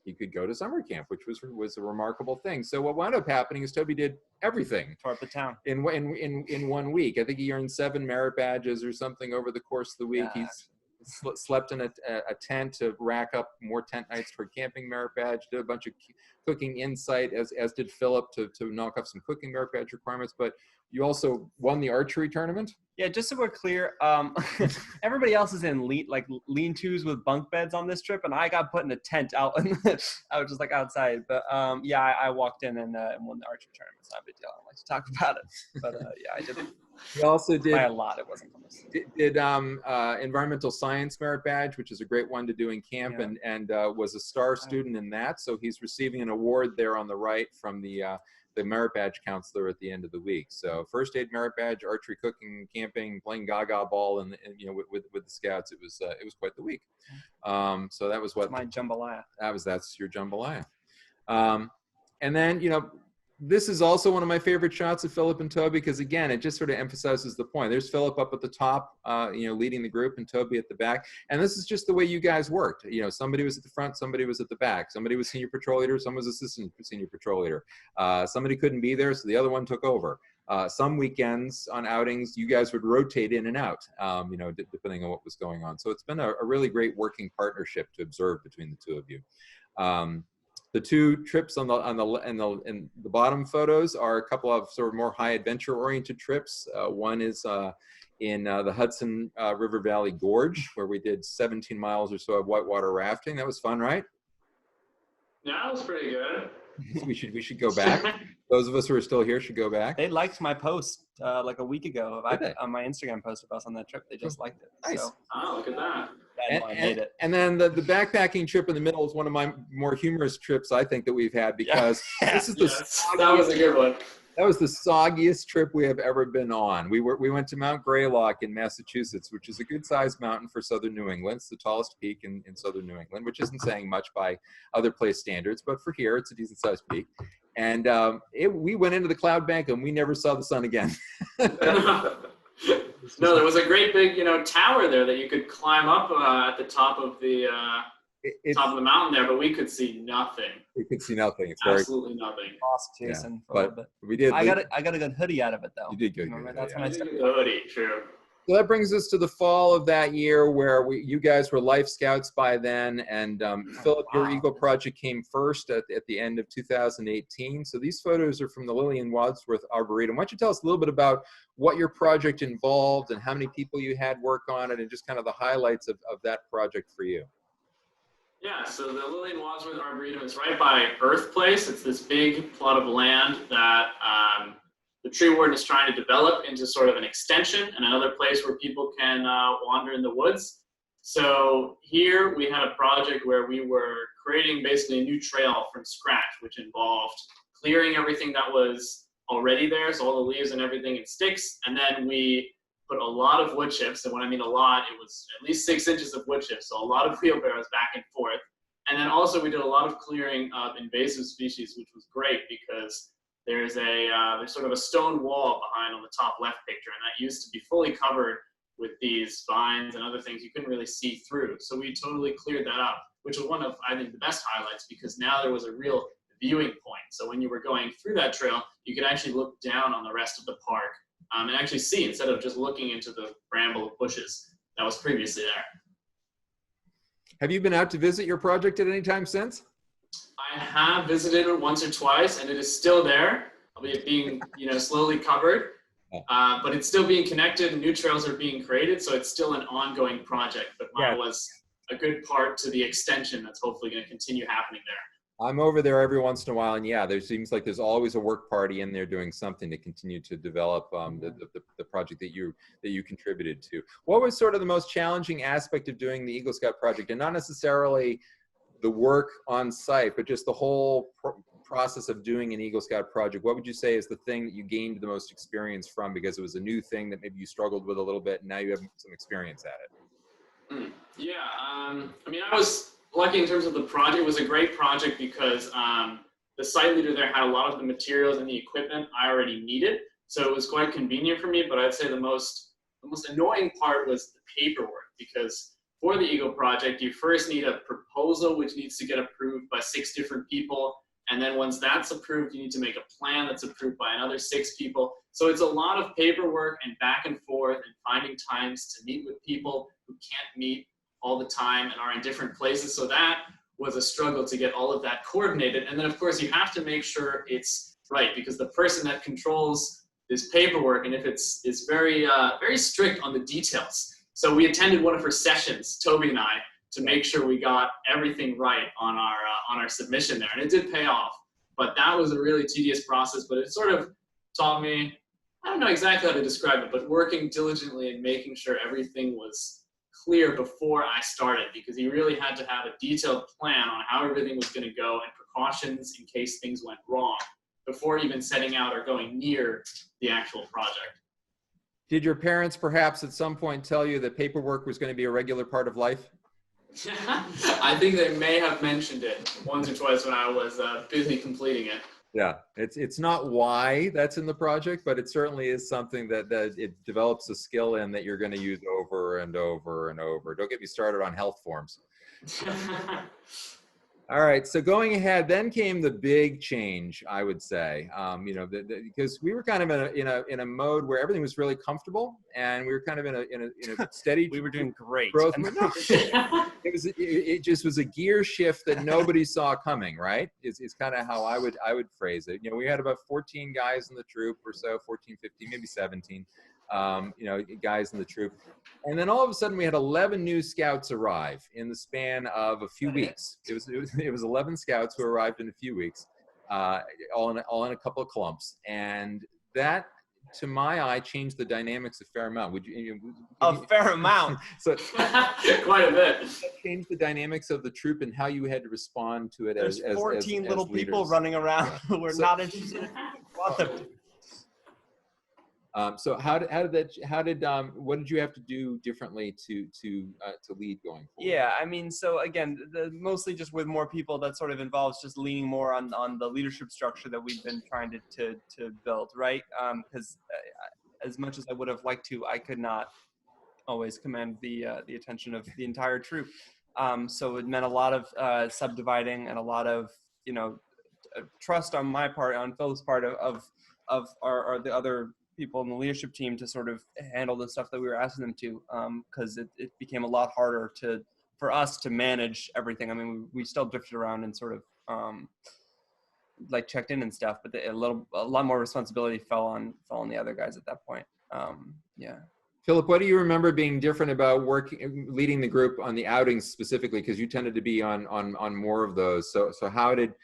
He could go to summer camp, which was a remarkable thing. So what wound up happening is Tobey did everything. Tore up the town. In 1 week. I think he earned 7 merit badges or something over the course of the week. Yeah. He's slept in a tent to rack up more tent nights for camping merit badge, did a bunch of cooking insight, as did Philip, to knock off some cooking merit badge requirements. But you also won the archery tournament. Yeah, just so we're clear, everybody else is in lean-tos with bunk beds on this trip, and I got put in a tent out. I was just like outside. But I walked in and won the archery tournament. It's not a big deal. I don't like to talk about it. But I did. He also did by a lot. It wasn't close. Did environmental science merit badge, which is a great one to do in camp, and was a star student in that. So he's receiving an award there on the right from the merit badge counselor at the end of the week. So first aid merit badge, archery, cooking, camping, playing gaga ball, and with the scouts, it was quite the week. So that was what my jambalaya. That's your jambalaya. And then this is also one of my favorite shots of Philip and Tobey, because again, it just sort of emphasizes the point. There's Philip up at the top, leading the group, and Tobey at the back. And this is just the way you guys worked. Somebody was at the front, somebody was at the back. Somebody was senior patrol leader, someone was assistant senior patrol leader. Somebody couldn't be there, so the other one took over. Some weekends on outings, you guys would rotate in and out, depending on what was going on. So it's been a really great working partnership to observe between the two of you. The two trips in the bottom photos are a couple of sort of more high adventure oriented trips. One is in the Hudson River Valley Gorge, where we did 17 miles or so of whitewater rafting. That was fun, right? Yeah, it was pretty good. We should go back. Those of us who are still here should go back. They liked my post like a week ago on my Instagram post of us on that trip. They just liked it. Nice. So. Oh, look at that. I hate it. And then the backpacking trip in the middle is one of my more humorous trips, I think, that we've had, because this is that was a good one. That was the soggiest trip we have ever been on. We went to Mount Greylock in Massachusetts, which is a good-sized mountain for southern New England. It's the tallest peak in southern New England, which isn't saying much by other place standards, but for here, it's a decent-sized peak. And we went into the cloud bank, and we never saw the sun again. No, there was a great big, tower there that you could climb up at the top of the top of the mountain there, but we could see nothing. We could see nothing. It's absolutely nothing. Lost Jason for a little bit. We did. I got a good hoodie out of it though. You did good. That's when I started. Hoodie, true. So that brings us to the fall of that year, where you guys were Life Scouts by then, and Philip, your Eagle project came first at the end of 2018. So these photos are from the Lillian Wadsworth Arboretum. Why don't you tell us a little bit about what your project involved and how many people you had work on it, and just kind of the highlights of that project for you? Yeah, so the Lillian Wadsworth Arboretum is right by Earth Place. It's this big plot of land that the tree warden is trying to develop into sort of an extension and another place where people can wander in the woods. So here we had a project where we were creating basically a new trail from scratch, which involved clearing everything that was already there, so all the leaves and everything and sticks, and then we put a lot of wood chips, and when I mean a lot, it was at least 6 inches of wood chips, so a lot of wheelbarrows back and forth. And then also we did a lot of clearing of invasive species, which was great because there's sort of a stone wall behind on the top left picture, and that used to be fully covered with these vines and other things you couldn't really see through. So we totally cleared that up, which was one of, I think, the best highlights, because now there was a real viewing point. So when you were going through that trail, you could actually look down on the rest of the park and actually see, instead of just looking into the bramble of bushes that was previously there. Have you been out to visit your project at any time since? I have visited it once or twice, and it is still there, albeit being slowly covered. But it's still being connected, and new trails are being created, so it's still an ongoing project. But mine was a good part to the extension that's hopefully going to continue happening there. I'm over there every once in a while, and yeah, there seems like there's always a work party in there doing something to continue to develop the project that you contributed to. What was sort of the most challenging aspect of doing the Eagle Scout project, and not necessarily the work on site, but just the whole process of doing an Eagle Scout project? What would you say is the thing that you gained the most experience from, because it was a new thing that maybe you struggled with a little bit, and now you have some experience at it? Yeah, I mean, I was lucky in terms of the project. It was a great project because the site leader there had a lot of the materials and the equipment I already needed, so it was quite convenient for me. But I'd say the most annoying part was the paperwork, because for the Eagle project, you first need a proposal which needs to get approved by 6 different people. And then once that's approved, you need to make a plan that's approved by another 6 people. So it's a lot of paperwork and back and forth and finding times to meet with people who can't meet all the time and are in different places. So that was a struggle to get all of that coordinated. And then of course you have to make sure it's right, because the person that controls this paperwork, and if it's very strict on the details. So we attended one of her sessions, Tobey and I, to make sure we got everything right on our submission there, and it did pay off. But that was a really tedious process. But it sort of taught me, I don't know exactly how to describe it, but working diligently and making sure everything was clear before I started, because you really had to have a detailed plan on how everything was going to go and precautions in case things went wrong before even setting out or going near the actual project. Did your parents perhaps at some point tell you that paperwork was going to be a regular part of life? I think they may have mentioned it once or twice when I was busy completing it. Yeah, it's not why that's in the project, but it certainly is something that it develops a skill in that you're going to use over and over and over. Don't get me started on health forms. All right, so going ahead, then came the big change, I would say, because we were kind of in a mode where everything was really comfortable, and we were kind of in a steady. We were doing great. Growth. It just was a gear shift that nobody saw coming. Right? It's kind of how I would phrase it. We had about 14 guys in the troop or so, 14, 15, maybe 17. Guys in the troop. And then all of a sudden we had 11 new scouts arrive in the span of a few weeks. It was 11 scouts who arrived in a few weeks, all in a couple of clumps. And that, to my eye, changed the dynamics a fair amount. A fair amount. So quite a bit. Changed the dynamics of the troop and how you had to respond to it. There's 14 little leaders. people running around who were not interested in what so what did you have to do differently to lead going forward? Yeah, I mean, so again, mostly just with more people, that sort of involves just leaning more on the leadership structure that we've been trying to build, right? Because as much as I would have liked to, I could not always command the attention of the entire troop. So it meant a lot of subdividing and a lot of trust on my part, on Phil's part, of the other people in the leadership team to sort of handle the stuff that we were asking them to, because it became a lot harder for us to manage everything. I mean, we still drifted around and sort of like checked in and stuff, but a lot more responsibility fell on the other guys at that point. Yeah. Philip, what do you remember being different about leading the group on the outings specifically? Because you tended to be on more of those. So how did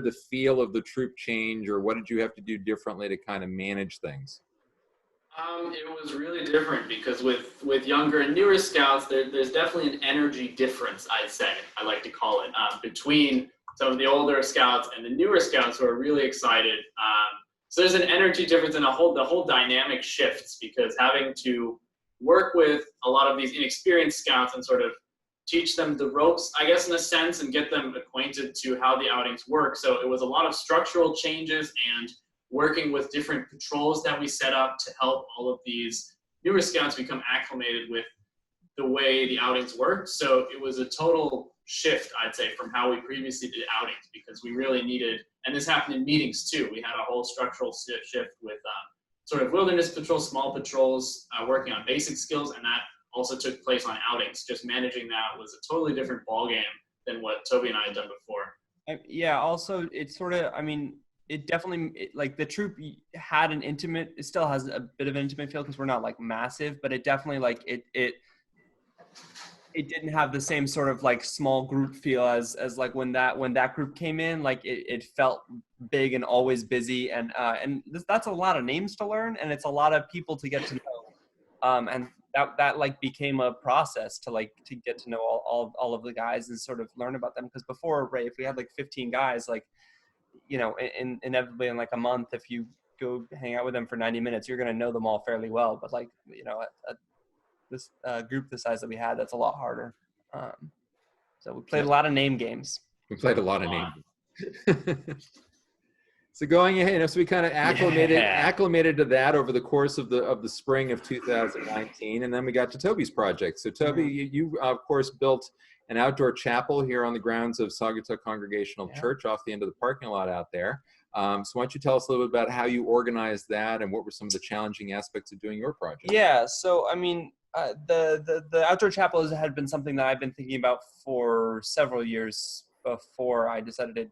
the feel of the troop change, or what did you have to do differently to kind of manage things? It was really different because with younger and newer scouts, there's definitely an energy difference, I'd say, I like to call it, between some of the older scouts and the newer scouts who are really excited So there's an energy difference and the whole dynamic shifts, because having to work with a lot of these inexperienced scouts and sort of teach them the ropes, I guess, in a sense, and get them acquainted to how the outings work. So it was a lot of structural changes and working with different patrols that we set up to help all of these newer scouts become acclimated with the way the outings work. So it was a total shift, I'd say, from how we previously did outings, because we really needed, and this happened in meetings too, we had a whole structural shift with sort of wilderness patrols, small patrols, working on basic skills, and that also took place on outings. Just managing that was a totally different ballgame than what Tobey and I had done before. Yeah, also, it's sort of, I mean, it definitely, like the troop had an intimate, it still has a bit of an intimate feel because we're not like massive, but it definitely like, it didn't have the same sort of like small group feel as like when that group came in, like it felt big and always busy, and that's a lot of names to learn, and it's a lot of people to get to know, and that like became a process to get to know all of the guys and sort of learn about them, because before, right, if we had like 15 guys, like, you know, inevitably in like a month, if you go hang out with them for 90 minutes, you're going to know them all fairly well, but like, you know, this group the size that we had, that's a lot harder. So we played a lot of name games. We played a lot of name games. So going ahead, so we kind of acclimated to that over the course of the spring of 2019, and then we got to Tobey's project. So Tobey, you of course built an outdoor chapel here on the grounds of Saugatuck Congregational Church off the end of the parking lot out there. So why don't you tell us a little bit about how you organized that and what were some of the challenging aspects of doing your project? Yeah, so I mean, the outdoor chapel had been something that I've been thinking about for several years before I decided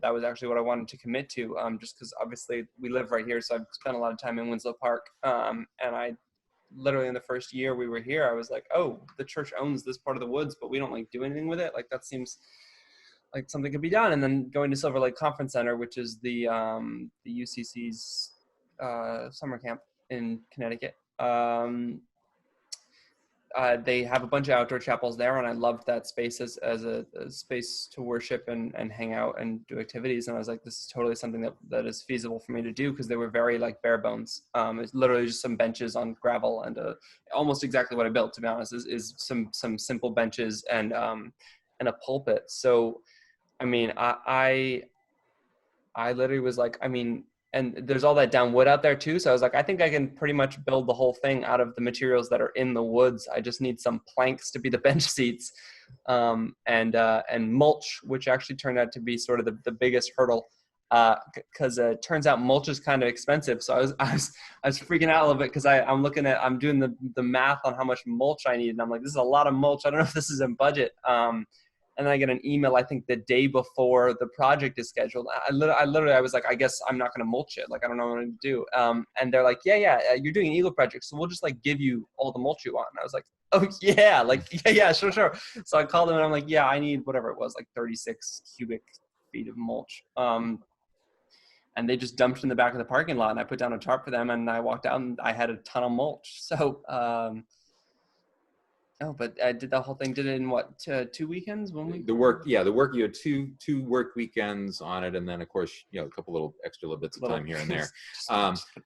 that was actually what I wanted to commit to, just because obviously we live right here, so I've spent a lot of time in Winslow Park, and I literally in the first year we were here, I was like, oh, the church owns this part of the woods, but we don't like do anything with it. Like that seems like something could be done. And then going to Silver Lake Conference Center, which is the UCC's summer camp in Connecticut. They have a bunch of outdoor chapels there, and I loved that space as a space to worship and hang out and do activities. And I was like, this is totally something that is feasible for me to do, because they were very like bare bones. It's literally just some benches on gravel and almost exactly what I built, to be honest, is some simple benches and a pulpit. So, I mean, I literally was like, I mean, and there's all that down wood out there too. So I was like, I think I can pretty much build the whole thing out of the materials that are in the woods. I just need some planks to be the bench seats, and mulch, which actually turned out to be sort of the biggest hurdle, because it turns out mulch is kind of expensive. So I was freaking out a little bit, because I'm doing the math on how much mulch I need, and I'm like, this is a lot of mulch. I don't know if this is in budget. And then I get an email, I think the day before the project is scheduled. I was like, I guess I'm not going to mulch it. Like, I don't know what to do. And they're like, yeah, you're doing an Eagle project, so we'll just like give you all the mulch you want. And I was like, oh yeah, like, yeah, sure. So I called them and I'm like, yeah, I need whatever it was, like 36 cubic feet of mulch. And they just dumped in the back of the parking lot, and I put down a tarp for them, and I walked out and I had a ton of mulch. So, oh, but I did the whole thing. Did it in what, 2 weekends? 1 week? The work, you had two work weekends on it, and then of course, you know, a couple little extra little bits of time here and there.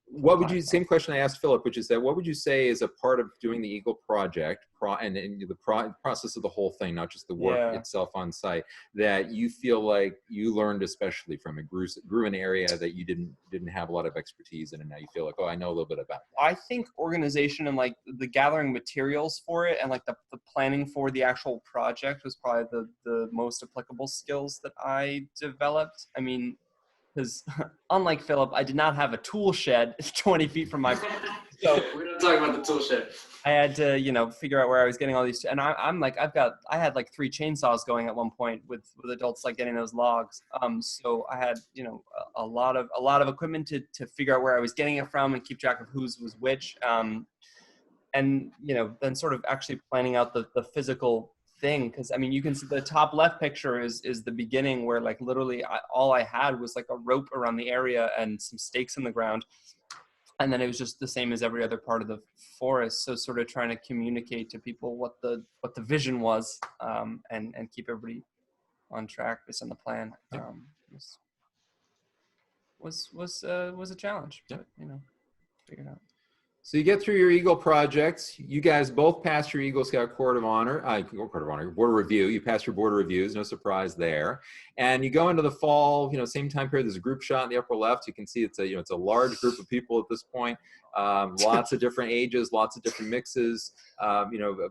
What would you? Same question I asked Philip, which is that what would you say is a part of doing the Eagle project and the process of the whole thing, not just the work itself on site, that you feel like you learned especially from it, grew an area that you didn't have a lot of expertise in, and now you feel like, oh, I know a little bit about that? I think organization and like the gathering materials for it, and like the planning for the actual project was probably the most applicable skills that I developed. I mean, because unlike Philip, I did not have a tool shed 20 feet from my so we're not talking about the tool shed. I had to, you know, figure out where I was getting all these, and I'm like, I had like 3 chainsaws going at one point with adults like getting those logs. So I had, you know, a lot of equipment to figure out where I was getting it from and keep track of whose was which. And, you know, then sort of actually planning out the physical thing. Cause I mean, you can see the top left picture is the beginning, where like literally all I had was like a rope around the area and some stakes in the ground. And then it was just the same as every other part of the forest. So sort of trying to communicate to people what the vision was, and keep everybody on track based on the plan. was a challenge. But, you know, figured out. So you get through your Eagle projects. You guys both passed your Eagle Scout Board of Honor, board of review. You passed your board of reviews, no surprise there. And you go into the fall, you know, same time period. There's a group shot in the upper left. You can see it's a, you know, it's a large group of people at this point. Lots of different ages, lots of different mixes, you know,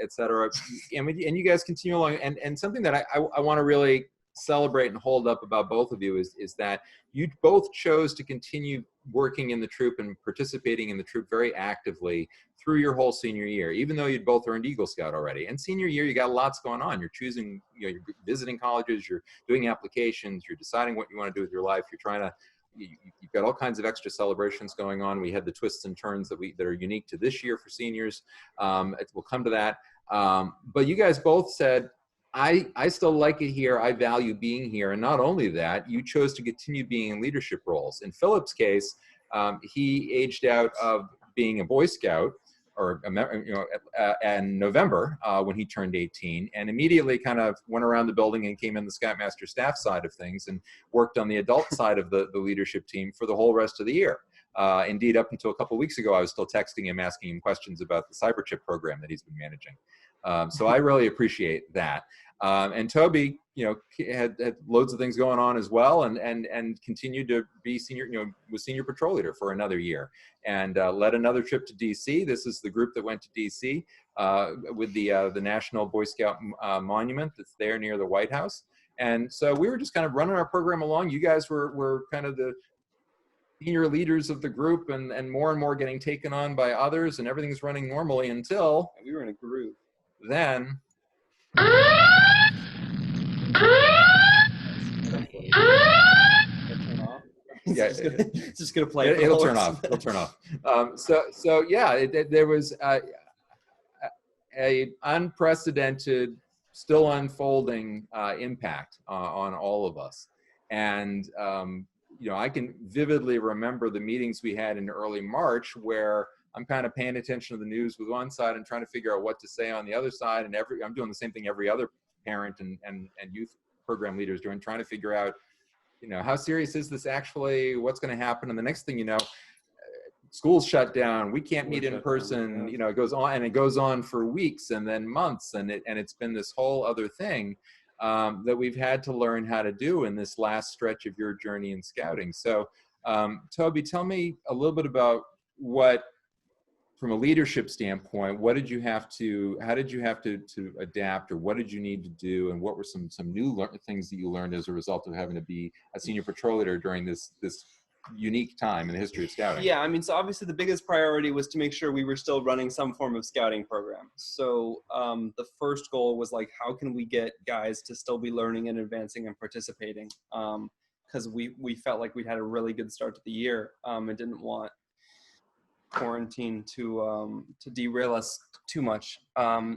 et cetera. And you guys continue along. And something that I want to really celebrate and hold up about both of you is that you both chose to continue working in the troop and participating in the troop very actively through your whole senior year, even though you'd both earned Eagle Scout already. And senior year, you got lots going on. You're choosing, you know, you're visiting colleges, you're doing applications, you're deciding what you want to do with your life. You're trying to, you've got all kinds of extra celebrations going on. We had the twists and turns that are unique to this year for seniors. We'll come to that. But you guys both said, I still like it here. I value being here. And not only that, you chose to continue being in leadership roles. In Philip's case, he aged out of being a Boy Scout or, you know, in November when he turned 18, and immediately kind of went around the building and came in the Scoutmaster staff side of things and worked on the adult side of the leadership team for the whole rest of the year. Indeed, up until a couple of weeks ago, I was still texting him, asking him questions about the cyberchip program that he's been managing. So I really appreciate that. And Tobey, you know, had loads of things going on as well, and continued to be senior, you know, was senior patrol leader for another year, and led another trip to DC. This is the group that went to DC with the National Boy Scout Monument that's there near the White House. And so we were just kind of running our program along. You guys were kind of the senior leaders of the group, and more getting taken on by others, and everything's running normally until we were in a groove. Then. Yeah, it's just gonna play. It'll turn off. It'll turn off. So yeah, there was a unprecedented, still unfolding impact on all of us, and you know, I can vividly remember the meetings we had in early March where I'm kind of paying attention to the news with one side and trying to figure out what to say on the other side. And I'm doing the same thing every other parent and youth program leaders doing, trying to figure out, you know, how serious is this actually? What's going to happen? And the next thing you know, school's shut down. We can't meet in person. You know, it goes on and it goes on for weeks and then months. And it's been this whole other thing that we've had to learn how to do in this last stretch of your journey in scouting. So Tobey, tell me a little bit about what, from a leadership standpoint, how did you have to adapt, or what did you need to do, and what were some new things that you learned as a result of having to be a senior patrol leader during this unique time in the history of scouting? Yeah, I mean, so obviously the biggest priority was to make sure we were still running some form of scouting program. So the first goal was like, how can we get guys to still be learning and advancing and participating? Because we felt like we'd had a really good start to the year and didn't want quarantine to derail us too much.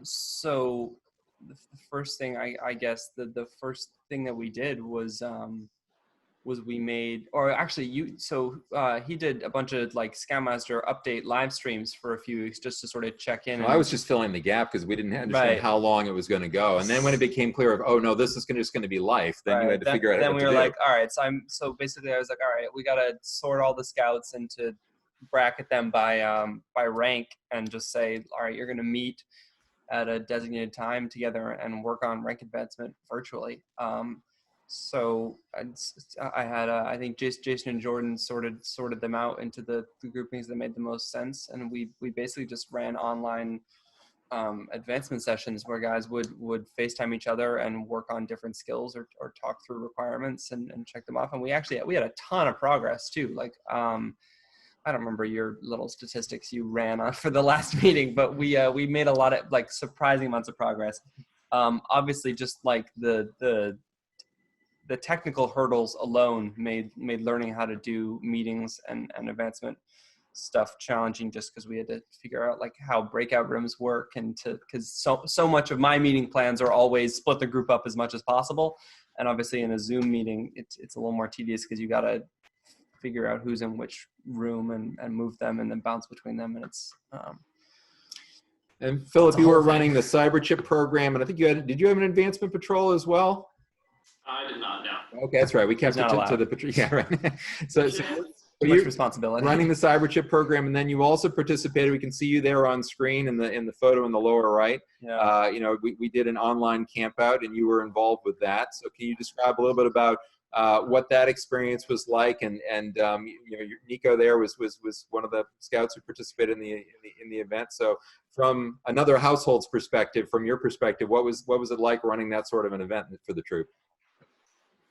So the first thing, I guess the first thing that we did was we made, or actually he did a bunch of like Scoutmaster update live streams for a few weeks just to sort of check in. I was just filling the gap because we didn't understand how long it was going to go. And then when it became clear of, oh no, this is just going to be life, then you had to figure out what to do. Then we were like, all right, so basically I was like, all right, we got to sort all the scouts into bracket them by rank and just say, all right, you're going to meet at a designated time together and work on rank advancement virtually. So I had, I think Jason and Jordan sorted them out into the groupings that made the most sense. And we basically just ran online advancement sessions where guys would FaceTime each other and work on different skills or talk through requirements and check them off. And we had a ton of progress too. Like, I don't remember your little statistics you ran on for the last meeting, but we made a lot of like surprising amounts of progress. Obviously, just like the technical hurdles alone made learning how to do meetings and advancement stuff challenging, just because we had to figure out like how breakout rooms work, and because so much of my meeting plans are always split the group up as much as possible, and obviously in a Zoom meeting it's a little more tedious because you got to figure out who's in which room and move them and then bounce between them, and it's and Philip, you were running the cyberchip program, and I think did you have an advancement patrol as well? I did not, no. Okay, that's right. We kept He's it not to allowed. the yeah, right. so Too much you're responsibility. running the cyber chip program, and then you also participated. We can see you there on screen in the photo in the lower right. Yeah. You know, we did an online camp out, and you were involved with that. So can you describe a little bit about what that experience was like? And you know, Nico there was one of the scouts who participated in the event. So from another household's perspective, from your perspective, what was it like running that sort of an event for the troop?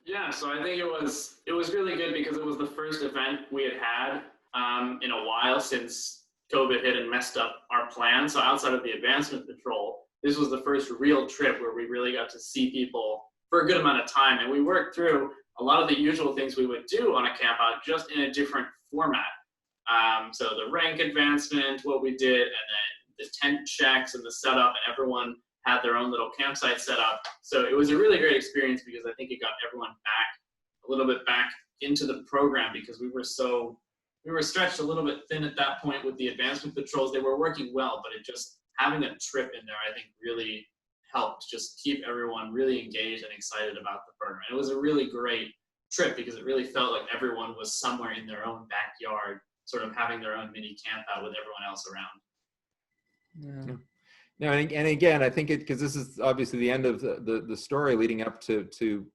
Yeah, so I think it was really good because it was the first event we had in a while since COVID hit and messed up our plan. So outside of the advancement patrol, this was the first real trip where we really got to see people for a good amount of time. And we worked through a lot of the usual things we would do on a camp out, just in a different format. So the rank advancement, what we did, and then the tent checks and the setup, and everyone had their own little campsite set up. So it was a really great experience because I think it got everyone a little bit back into the program, because we were stretched a little bit thin at that point with the advancement patrols. They were working well, but it just, having a trip in there, I think really helped just keep everyone really engaged and excited about the program. It was a really great trip because it really felt like everyone was somewhere in their own backyard, sort of having their own mini camp out with everyone else around. Yeah. No, and again, I think because this is obviously the end of the story leading up to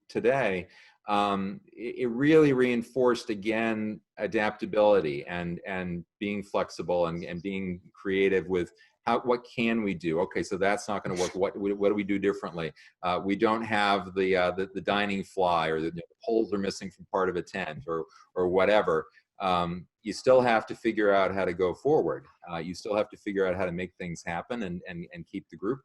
today, it really reinforced again adaptability and being flexible and being creative with what can we do? Okay, so that's not going to work. What do we do differently? We don't have the dining fly, or the poles are missing from part of a tent, or whatever. You still have to figure out how to go forward. You still have to figure out how to make things happen and keep the group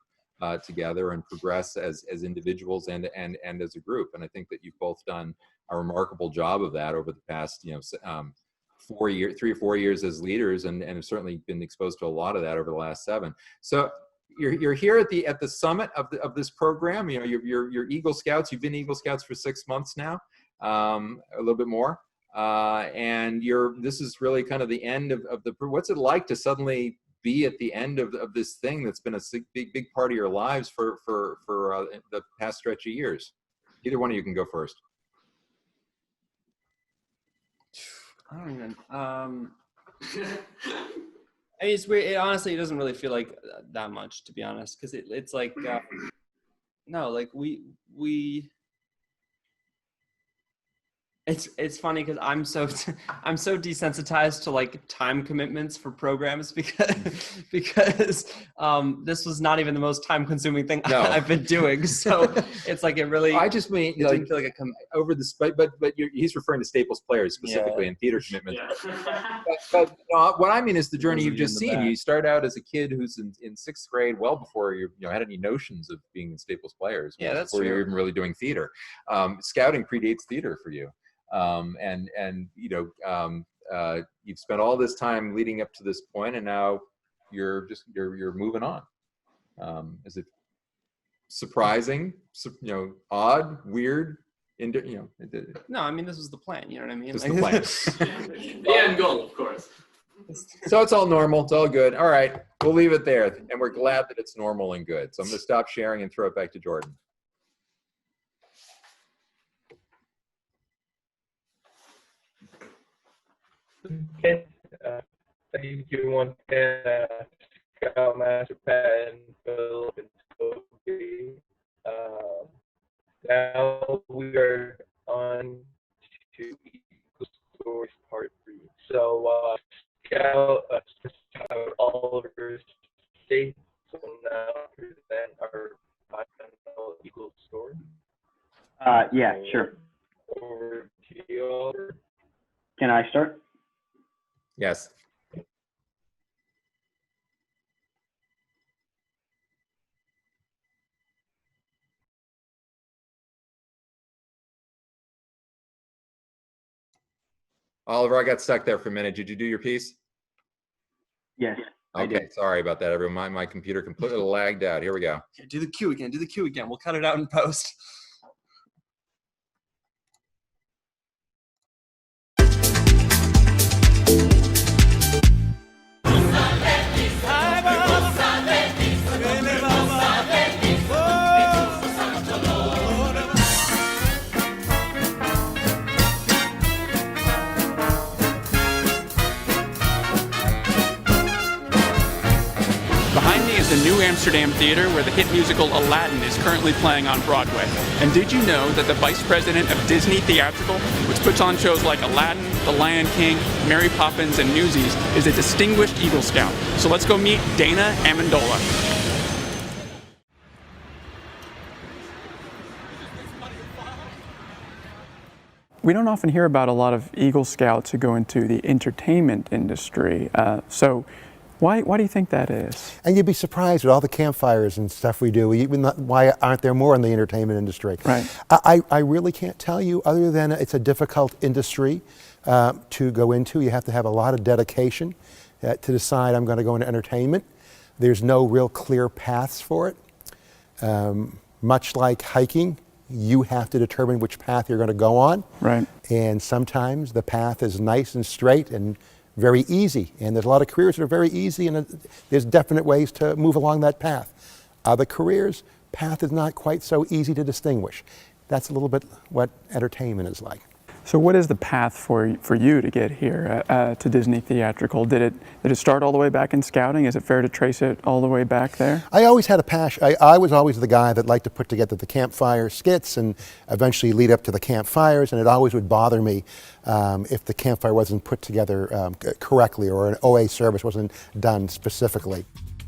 together and progress as individuals and as a group. And I think that you've both done a remarkable job of that over the past 3 or 4 years as leaders, and have certainly been exposed to a lot of that over the last 7. So you're here at the summit of this program. You know, you're Eagle Scouts. You've been Eagle Scouts for 6 months now, a little bit more. And this is really kind of the end of what's it like to suddenly be at the end of this thing that's been a big part of your lives for the past stretch of years? Either one of you can go first. I don't even. I mean, it's weird. Honestly, it doesn't really feel like that much, to be honest, because it's like no, like we. It's funny because I'm so desensitized to like time commitments for programs because this was not even the most time consuming thing I've been doing. So it's like it really. I just mean didn't feel like over the but he's referring to Staples players specifically and theater commitments. Yeah. But what I mean is the journey you've just seen. You start out as a kid who's in 6th grade, well before you had any notions of being in Staples players. Yeah, that's before true. you're even really doing theater. Scouting predates theater for you. You've spent all this time leading up to this point, and now you're moving on. Is it surprising? Odd, weird? No, I mean, this was the plan. You know what I mean? This is the plan. The end goal, of course. So it's all normal. It's all good. All right, we'll leave it there, and we're glad that it's normal and good. So I'm going to stop sharing and throw it back to Jordan. Okay. Thank you once again, Scoutmaster Patton, Philip, and Tobey. Now we are on to Eagle Stories Part 3. So, Scout Oliver States will now present our final Eagle story. Yeah, sure. Over to you, Oliver. Can I start? Yes. Oliver, I got stuck there for a minute. Did you do your piece? Yes. Okay, sorry about that, everyone. My computer completely lagged out. Here we go. Okay, do the cue again. Do the cue again. We'll cut it out in post. the New Amsterdam Theater, where the hit musical Aladdin is currently playing on Broadway. And did you know that the vice president of Disney Theatrical, which puts on shows like Aladdin, The Lion King, Mary Poppins, and Newsies, is a distinguished Eagle Scout? So let's go meet Dana Amendola. We don't often hear about a lot of Eagle Scouts who go into the entertainment industry. So why do you think that is? And you'd be surprised with all the campfires and stuff we do. Why aren't there more in the entertainment industry? Right. I really can't tell you, other than it's a difficult industry to go into. You have to have a lot of dedication to decide I'm going to go into entertainment. There's no real clear paths for it. Much like hiking, you have to determine which path you're going to go on. Right. And sometimes the path is nice and straight and very easy. And there's a lot of careers that are very easy, and there's definite ways to move along that path. Other careers, path is not quite so easy to distinguish. That's a little bit what entertainment is like. So what is the path for you to get here to Disney Theatrical? Did it start all the way back in scouting? Is it fair to trace it all the way back there? I always had a passion. I was always the guy that liked to put together the campfire skits and eventually lead up to the campfires, and it always would bother me if the campfire wasn't put together correctly or an OA service wasn't done specifically.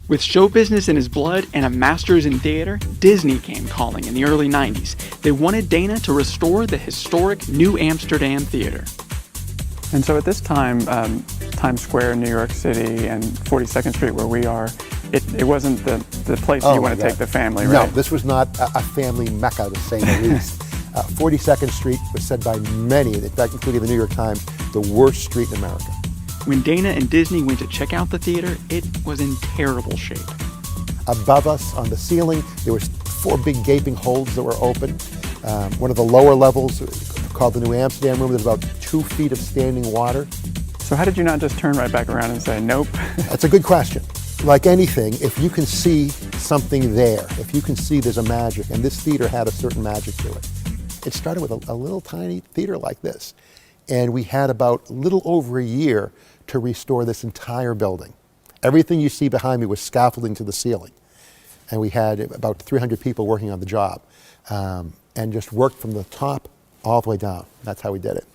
With show business in his blood and a master's in theater, Disney came calling in the early 90s. They wanted Dana to restore the historic New Amsterdam Theater. And so at this time, Times Square in New York City and 42nd Street where we are, it wasn't the place you want to take the family, right? No, this was not a family mecca, to say the least. 42nd Street was said by many, in fact including the New York Times, the worst street in America. When Dana and Disney went to check out the theater, it was in terrible shape. Above us on the ceiling, there was 4 big gaping holes that were open. One of the lower levels, called the New Amsterdam Room, there's about 2 feet of standing water. So how did you not just turn right back around and say, nope? That's a good question. Like anything, if you can see something there, if you can see there's a magic, and this theater had a certain magic to it. It started with a little tiny theater like this. And we had about a little over a year to restore this entire building. Everything you see behind me was scaffolding to the ceiling. And we had about 300 people working on the job and just worked from the top all the way down. That's how we did it.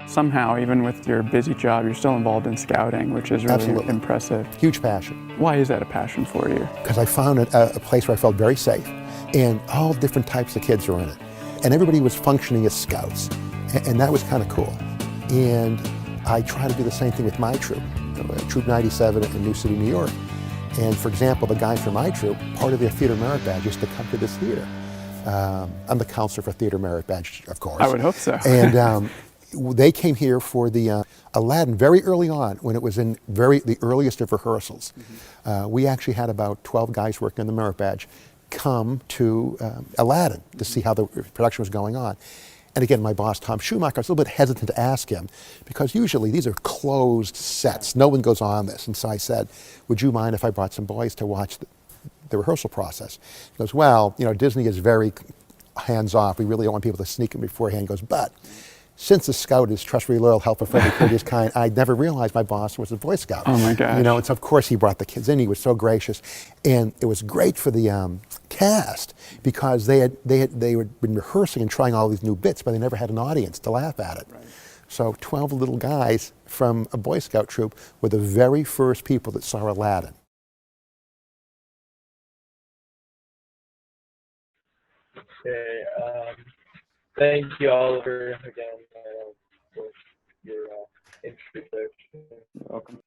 Somehow, even with your busy job, you're still involved in scouting, which is really Absolutely. Impressive. Huge passion. Why is that a passion for you? Because I found a place where I felt very safe, and all different types of kids were in it. And everybody was functioning as scouts, and that was kind of cool. And I try to do the same thing with my troop, Troop 97 in New City, New York. And for example, the guys from my troop, part of their theater merit badge is to come to this theater. I'm the counselor for theater merit badge, of course. I would hope so. And they came here for the Aladdin very early on, when it was in the earliest of rehearsals. We actually had about 12 guys working on the merit badge come to Aladdin to see how the production was going on. And again, my boss, Tom Schumacher, I was a little bit hesitant to ask him because usually these are closed sets. No one goes on this. And so I said, would you mind if I brought some boys to watch the rehearsal process? He goes, well, Disney is very hands-off. We really don't want people to sneak in beforehand. He goes, but since the Scout is trustworthy, loyal, helpful, friendly, courteous, kind, I never realized my boss was a Boy Scout. Oh my gosh. And so of course he brought the kids in. He was so gracious. And it was great for the cast because they had been rehearsing and trying all these new bits, but they never had an audience to laugh at it. Right. So 12 little guys from a Boy Scout troop were the very first people that saw Aladdin. Okay, thank you, Oliver, again, for your introduction. You're welcome.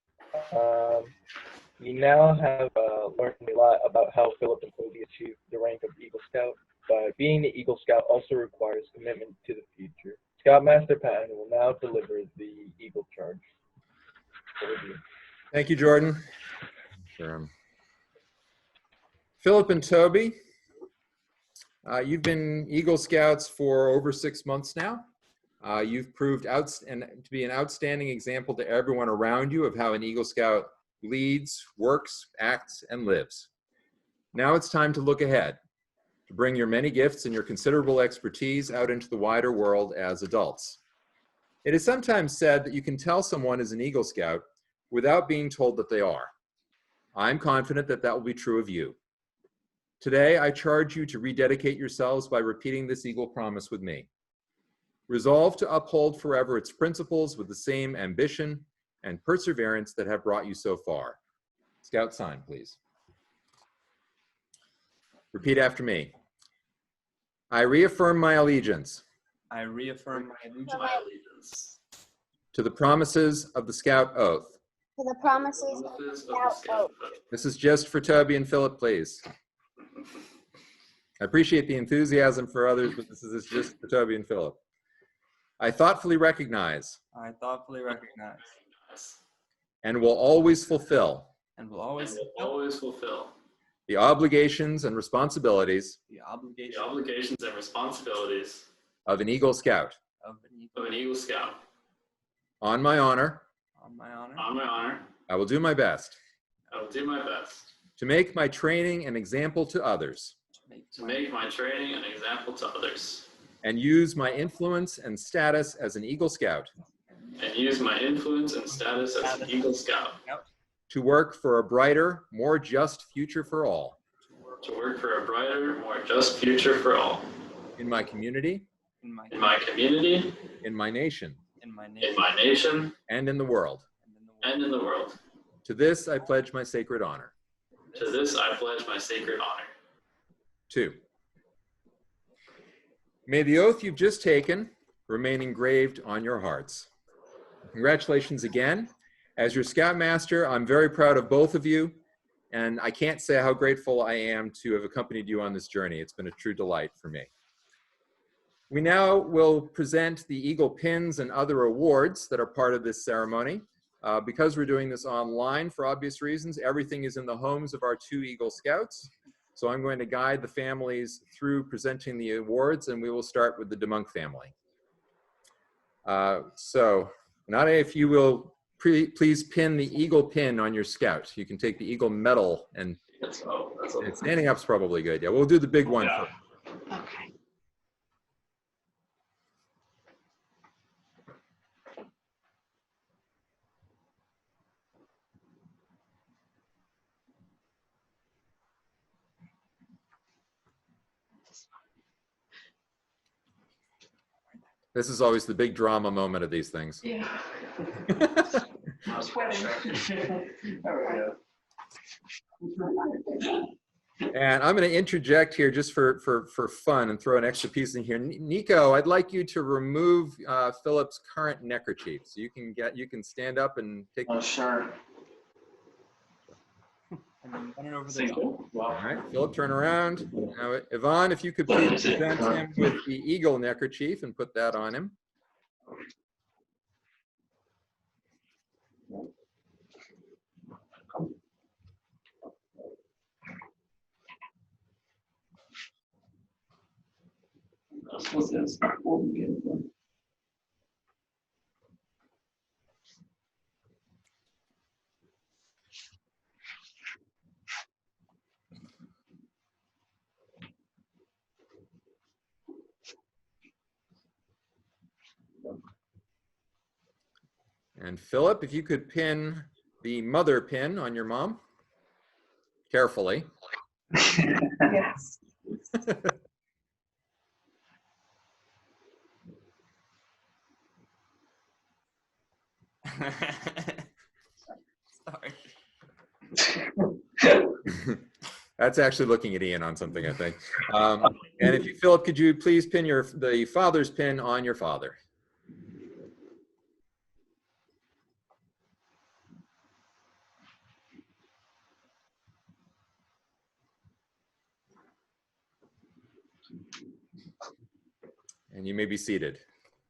We now have learned a lot about how Philip and Tobey achieved the rank of Eagle Scout, but being the Eagle Scout also requires commitment to the future. Scoutmaster Patton will now deliver the Eagle Charge. Over to you. Thank you, Jordan. Sure. Philip and Tobey, you've been Eagle Scouts for over 6 months now. You've proved to be an outstanding example to everyone around you of how an Eagle Scout leads, works, acts, and lives. Now it's time to look ahead, to bring your many gifts and your considerable expertise out into the wider world as adults. It is sometimes said that you can tell someone is an Eagle Scout without being told that they are. I'm confident that that will be true of you. Today, I charge you to rededicate yourselves by repeating this Eagle promise with me. Resolve to uphold forever its principles with the same ambition and perseverance that have brought you so far. Scout sign, please. Repeat after me. I reaffirm my allegiance I reaffirm my allegiance to the promises of the Scout Oath. To the promises of the Scout Oath. This is just for Tobey and Philip, please. I appreciate the enthusiasm for others, but this is just for Tobey and Philip. I thoughtfully recognize I thoughtfully recognize and will always fulfill and will always fulfill the obligations and responsibilities the obligations and responsibilities of an Eagle Scout. of an Eagle Scout. On my honor, On my honor, I will do my best I will do my best to make my training an example to others to make my training an example to others and use my influence and status as an Eagle Scout and use my influence and status as an Eagle Scout to work for a brighter, more just future for all. to work for a brighter, more just future for all. In my community, In my community, in my nation, in my in my nation, and in the world. and in the world. To this I pledge my sacred honor. To this I pledge my sacred honor. 2. May the oath you've just taken remain engraved on your hearts. Congratulations again. As your Scoutmaster, I'm very proud of both of you, and I can't say how grateful I am to have accompanied you on this journey. It's been a true delight for me. We now will present the Eagle Pins and other awards that are part of this ceremony. Because we're doing this online for obvious reasons, everything is in the homes of our 2 Eagle Scouts. So I'm going to guide the families through presenting the awards, and we will start with the Munck family. So, Nade, if you will please pin the Eagle pin on your Scout. You can take the Eagle medal, and standing up's probably good. Yeah, we'll do the big one first. Okay. This is always the big drama moment of these things. Yeah. I'm sweating. There we go. And I'm going to interject here just for fun and throw an extra piece in here. Nico, I'd like you to remove Philip's current neckerchief, so you can stand up and take. Oh, sure. and then run it over the All right, Philip, turn around. Now, Yvonne, if you could please present him with the Eagle neckerchief and put that on him. What's this? And Philip, if you could pin the mother pin on your mom, carefully. Yes. That's actually looking at Ian on something, I think. And if you, Philip, could you please pin the father's pin on your father? And you may be seated.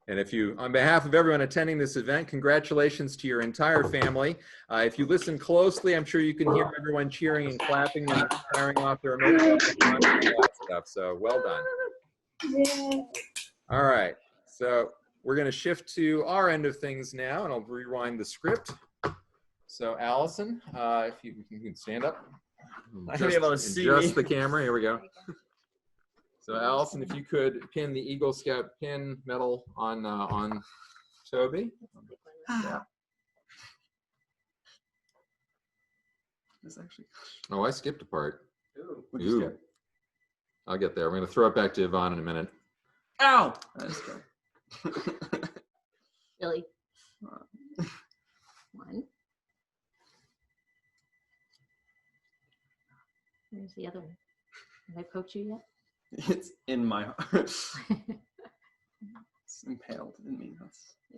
And if you, on behalf of everyone attending this event, congratulations to your entire family. If you listen closely, I'm sure you can hear everyone cheering and clapping and firing off their emotions and all that stuff. So well done. Yeah. All right. So we're going to shift to our end of things now, and I'll rewind the script. So Alison, if you can stand up. I should be able to see me. Adjust the camera. Here we go. So Alison, if you could pin the Eagle Scout pin medal on Tobey. Yeah. This actually. Oh, I skipped a part. Ooh, what'd you skip? I'll get there. I'm going to throw it back to Yvonne in a minute. Ow! That's good. Really? One. Where's the other one? Have I poked you yet? It's in my heart. It's impaled in me.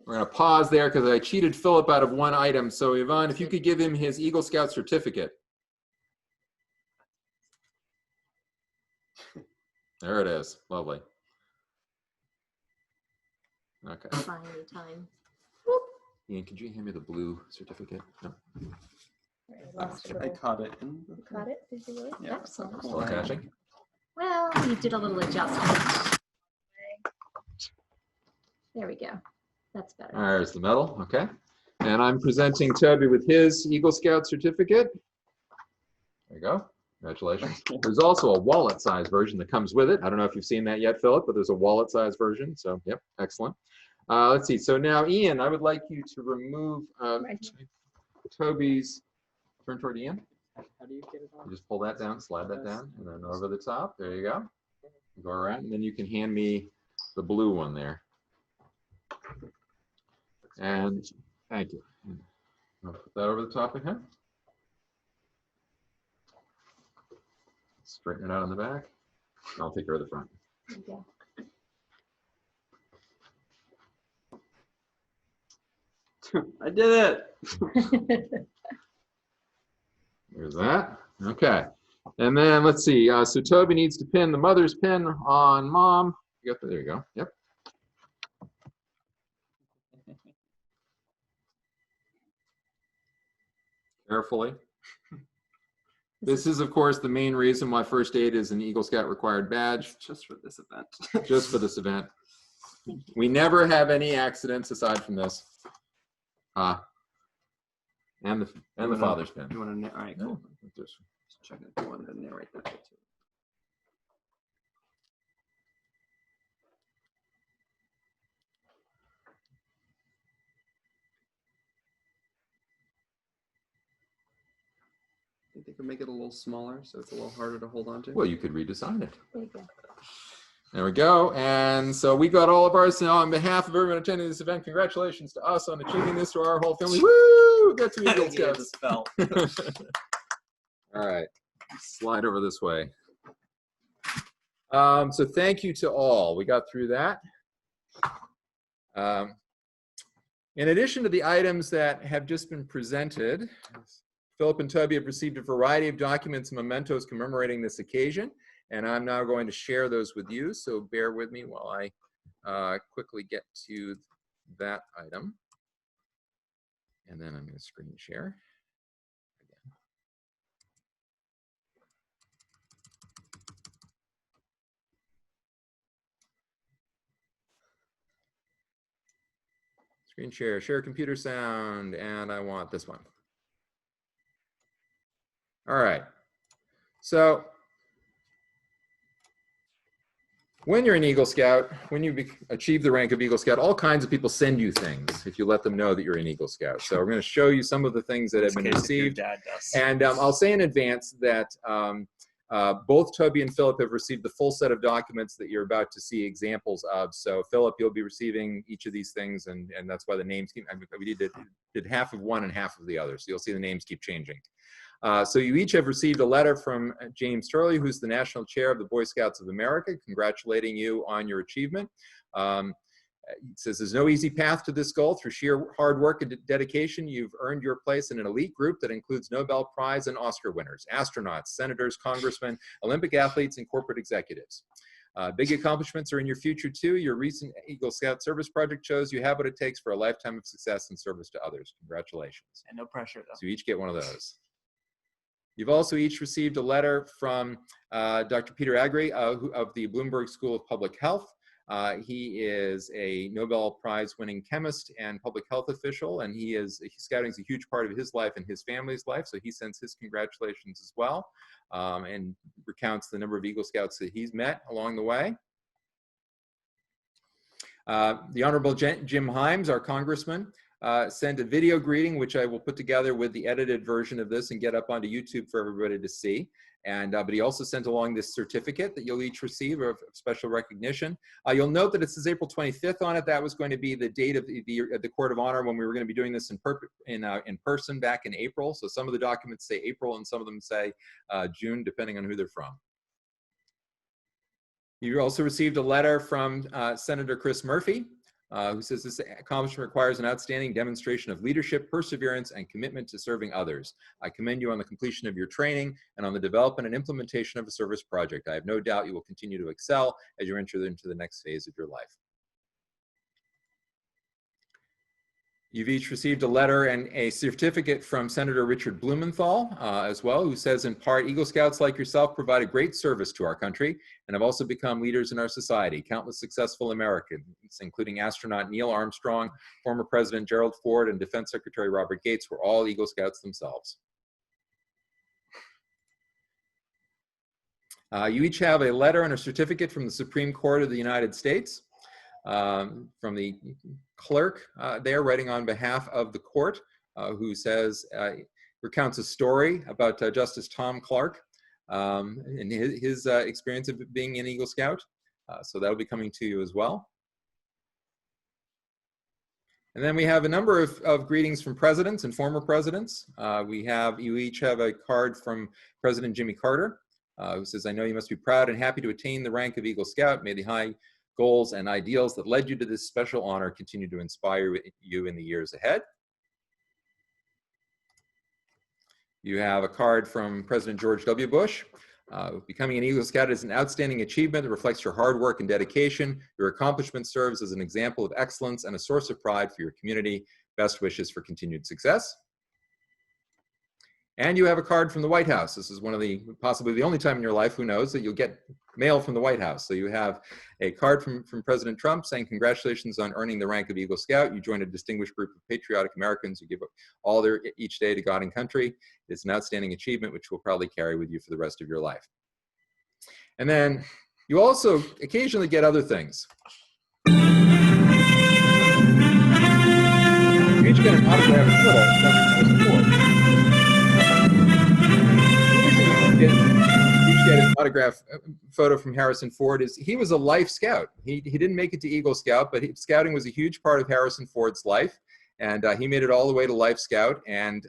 We're going to pause there because I cheated Philip out of one item. So Yvonne, if you could give him his Eagle Scout certificate. There it is. Lovely. Okay. Finally time. Ian, could you hand me the blue certificate? No. I caught it. You caught it? Did you really? Yeah. Excellent. Still catching? Well, you did a little adjustment. There we go. That's better. There's the medal. Okay. And I'm presenting Tobey with his Eagle Scout certificate. There you go. Congratulations. There's also a wallet-sized version that comes with it. I don't know if you've seen that yet, Philip, but there's a wallet-sized version. So, yep, excellent. Let's see. So now, Ian, I would like you to remove Tobey's. Turn toward Ian. How do you get it on? You just pull that down, slide that down, and then over the top. There you go. Go around, and then you can hand me the blue one there. And thank you. I'll put that over the top of him. Straighten it out on the back. I'll take care of the front. I did it. There's that. Okay. And then let's see. So Tobey needs to pin the mother's pin on mom. You got the, there you go. Yep. Carefully. This is, of course, the main reason why first aid is an Eagle Scout required badge. Just for this event. Just for this event. We never have any accidents aside from this. And the father's pin. You want to? All right, cool. Just check if you wanted to narrate that too. I think they could make it a little smaller so it's a little harder to hold on to. Well, you could redesign it. There you go. There we go. And so we got all of ours. Now, on behalf of everyone attending this event, congratulations to us on achieving this to our whole family. Woo! Got to Eagle Scouts. All right. Slide over this way. So thank you to all. We got through that. In addition to the items that have just been presented, Philip and Tobey have received a variety of documents and mementos commemorating this occasion. And I'm now going to share those with you, so bear with me while I quickly get to that item. And then I'm going to screen share. Again. Screen share, share computer sound, and I want this one. All right. So, when you're an Eagle Scout, when you achieve the rank of Eagle Scout, all kinds of people send you things if you let them know that you're an Eagle Scout. So we're going to show you some of the things that have been received. And I'll say in advance that both Tobey and Philip have received the full set of documents that you're about to see examples of. So Philip, you'll be receiving each of these things, and that's why the names keep, we did half of one and half of the other. So you'll see the names keep changing. So you each have received a letter from James Turley, who's the National Chair of the Boy Scouts of America, congratulating you on your achievement. It says, there's no easy path to this goal. Through sheer hard work and dedication, you've earned your place in an elite group that includes Nobel Prize and Oscar winners, astronauts, senators, congressmen, Olympic athletes, and corporate executives. Big accomplishments are in your future too. Your recent Eagle Scout service project shows you have what it takes for a lifetime of success and service to others. Congratulations. And no pressure though. So you each get one of those. You've also each received a letter from Dr. Peter Agri of the Bloomberg School of Public Health. He is a Nobel Prize winning chemist and public health official, and scouting is a huge part of his life and his family's life, so he sends his congratulations as well, and recounts the number of Eagle Scouts that he's met along the way. The Honorable Jim Himes, our congressman, sent a video greeting, which I will put together with the edited version of this and get up onto YouTube for everybody to see. And but he also sent along this certificate that you'll each receive of special recognition. You'll note that it says April 25th on it. That was going to be the date of the Court of Honor when we were going to be doing this in person back in April. So some of the documents say April and some of them say June, depending on who they're from. You also received a letter from Senator Chris Murphy, who says this accomplishment requires an outstanding demonstration of leadership, perseverance, and commitment to serving others. I commend you on the completion of your training and on the development and implementation of a service project. I have no doubt you will continue to excel as you enter into the next phase of your life. You've each received a letter and a certificate from Senator Richard Blumenthal as well, who says in part, Eagle Scouts like yourself provide a great service to our country and have also become leaders in our society. Countless successful Americans, including astronaut Neil Armstrong, former President Gerald Ford, and Defense Secretary Robert Gates were all Eagle Scouts themselves. You each have a letter and a certificate from the Supreme Court of the United States. From the clerk there writing on behalf of the court, who says, recounts a story about Justice Tom Clark and his experience of being an Eagle Scout. So that'll be coming to you as well. And then we have a number of greetings from presidents and former presidents. You each have a card from President Jimmy Carter, who says, I know you must be proud and happy to attain the rank of Eagle Scout. May the high goals and ideals that led you to this special honor continue to inspire you in the years ahead. You have a card from President George W. Bush. Becoming an Eagle Scout is an outstanding achievement that reflects your hard work and dedication. Your accomplishment serves as an example of excellence and a source of pride for your community. Best wishes for continued success. And you have a card from the White House. This is one of the, possibly the only time in your life, who knows, that you'll get mail from the White House. So you have a card from President Trump saying, congratulations on earning the rank of Eagle Scout. You joined a distinguished group of patriotic Americans who give all their each day to God and country. It's an outstanding achievement, which will probably carry with you for the rest of your life. And then you also occasionally get other things. You each get an autograph get an autograph photo from Harrison Ford. He was a life scout. He didn't make it to Eagle Scout, but scouting was a huge part of Harrison Ford's life. And he made it all the way to Life Scout, and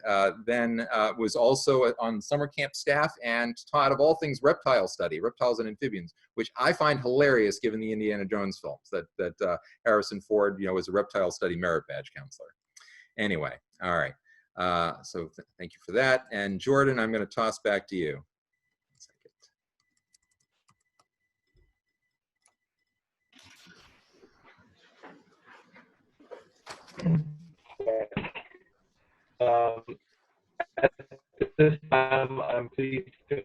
then was also on summer camp staff and taught, of all things, reptile study, reptiles and amphibians, which I find hilarious given the Indiana Jones films, that Harrison Ford, was a reptile study merit badge counselor. Anyway, all right. So thank you for that. And Jordan, I'm going to toss back to you. At this time, I'm pleased to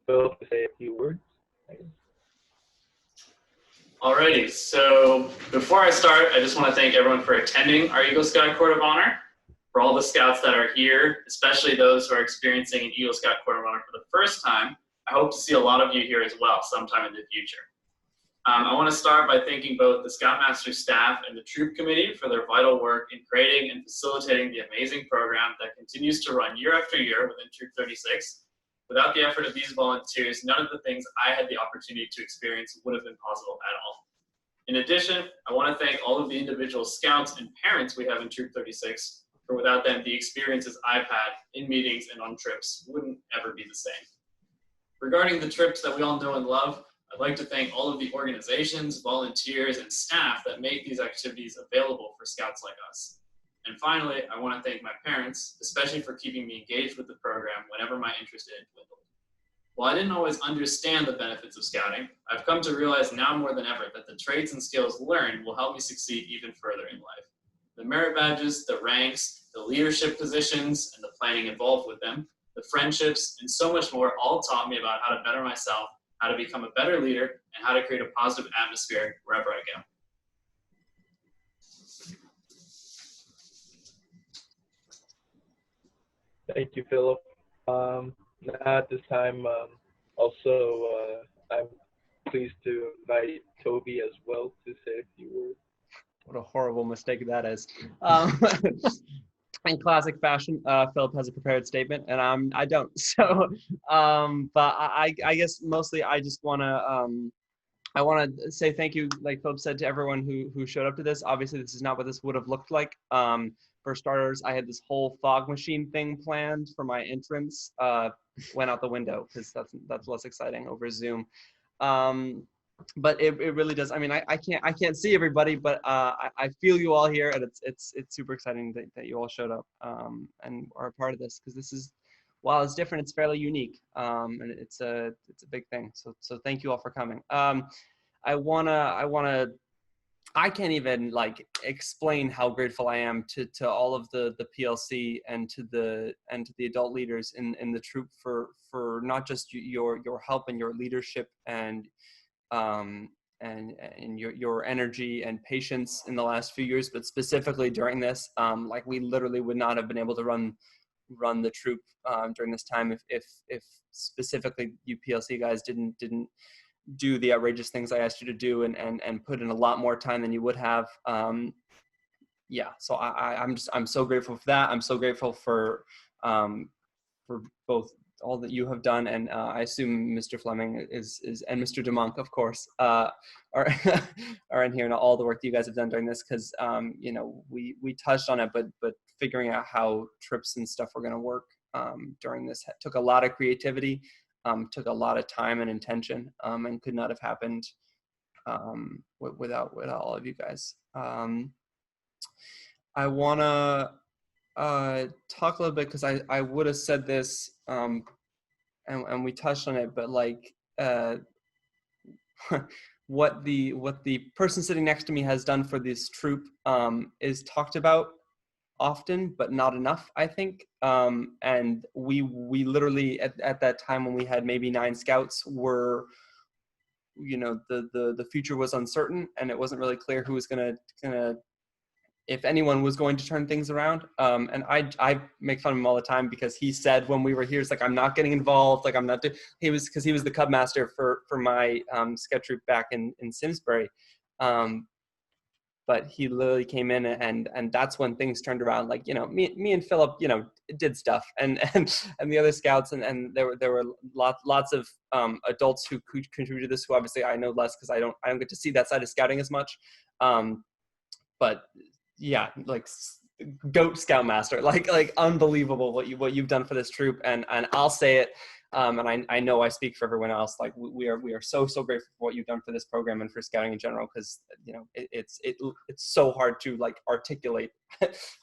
Phil to say a few words. Alrighty, so before I start, I just want to thank everyone for attending our Eagle Scout Court of Honor. For all the Scouts that are here, especially those who are experiencing an Eagle Scout Court of Honor for the first time, I hope to see a lot of you here as well sometime in the future. I want to start by thanking both the Scoutmaster staff and the Troop Committee for their vital work in creating and facilitating the amazing program that continues to run year after year within Troop 36. Without the effort of these volunteers, none of the things I had the opportunity to experience would have been possible at all. In addition, I want to thank all of the individual Scouts and parents we have in Troop 36, for without them, the experiences I've had in meetings and on trips wouldn't ever be the same. Regarding the trips that we all know and love, I'd like to thank all of the organizations, volunteers, and staff that make these activities available for Scouts like us. And finally, I want to thank my parents, especially for keeping me engaged with the program whenever my interest in it dwindled. While I didn't always understand the benefits of Scouting, I've come to realize now more than ever that the traits and skills learned will help me succeed even further in life. The merit badges, the ranks, the leadership positions, and the planning involved with them, the friendships, and so much more all taught me about how to better myself, how to become a better leader, and how to create a positive atmosphere wherever I go. Thank you, Philip. Now at this time, I'm pleased to invite Tobey as well to say a few words. What a horrible mistake that is. In classic fashion, Philip has a prepared statement, and I don't. So, but I guess mostly I just want to say thank you, like Philip said, to everyone who showed up to this. Obviously, this is not what this would have looked like. For starters, I had this whole fog machine thing planned for my entrance. Went out the window because that's less exciting over Zoom. But it really does. I mean, I can't see everybody, but I feel you all here, and it's super exciting that you all showed up and are a part of this, because this is, while it's different, it's fairly unique, and it's a big thing. So thank you all for coming. I can't even like explain how grateful I am to all of the PLC and to the adult leaders in the troop for not just your help and your leadership and your energy and patience in the last few years, but specifically during this, like we literally would not have been able to run the troop during this time if specifically you PLC guys didn't do the outrageous things I asked you to do and put in a lot more time than you would have. Yeah, so I'm so grateful for that. I'm so grateful for both all that you have done, and I assume Mr. Fleming is and Mr. de Munck, of course, are in here, and all the work that you guys have done during this, because you know, we touched on it, but figuring out how trips and stuff were going to work during this took a lot of creativity, took a lot of time and intention, and could not have happened without all of you guys. I want to talk a little bit, because I would have said this and we touched on it, but like what the person sitting next to me has done for this troop is talked about often, but not enough, I think. And we literally at that time, when we had maybe 9 scouts, were, you know, the future was uncertain, and it wasn't really clear who was gonna if anyone was going to turn things around. And I make fun of him all the time, because he said when we were here, it's like, I'm not getting involved, like I'm not because he was the cub master for my scout troop back in Simsbury. But he literally came in, and that's when things turned around. Like, you know, me and Philip, you know, did stuff, and the other scouts, and there were lots of adults who contributed to this, who obviously I know less, because I don't get to see that side of scouting as much. But yeah, like GOAT Scoutmaster, like unbelievable what you've done for this troop, and I'll say it, and I know I speak for everyone else. Like we are so grateful for what you've done for this program and for scouting in general, because you know it's so hard to like articulate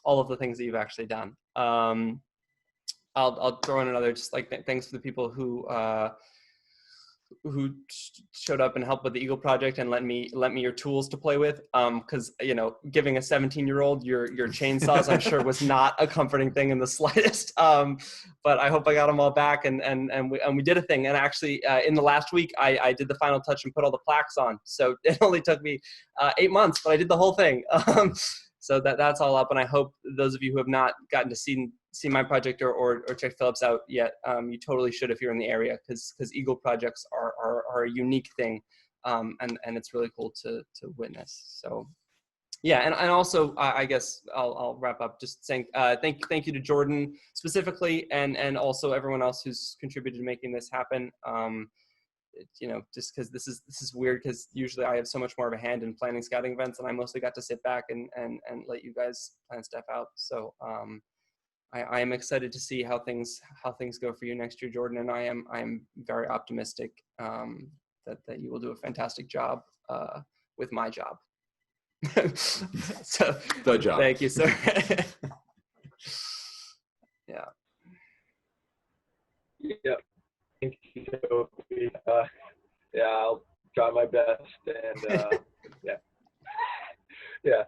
all of the things that you've actually done. I'll throw in another, just like thanks to the people who showed up and helped with the Eagle project and lent me your tools to play with, because you know, giving a 17-year-old your chainsaws, I'm sure was not a comforting thing in the slightest, but I hope I got them all back, and we did a thing, and actually in the last week I did the final touch and put all the plaques on, so it only took me 8 months, but I did the whole thing. So that's all up, and I hope those of you who have not gotten to see my project or check Phillips out yet, you totally should if you're in the area, because Eagle projects are a unique thing, and it's really cool to witness. So yeah, and also I guess I'll wrap up just saying thank you to Jordan specifically, and also everyone else who's contributed to making this happen. You know, just because this is weird, because usually I have so much more of a hand in planning scouting events, and I mostly got to sit back and let you guys plan stuff out. So I am excited to see how things go for you next year, Jordan, and I am very optimistic that you will do a fantastic job with my job. So the job. Thank you, sir. Yeah. Yeah. Thank you, Toby. Yeah, I'll try my best, and yeah.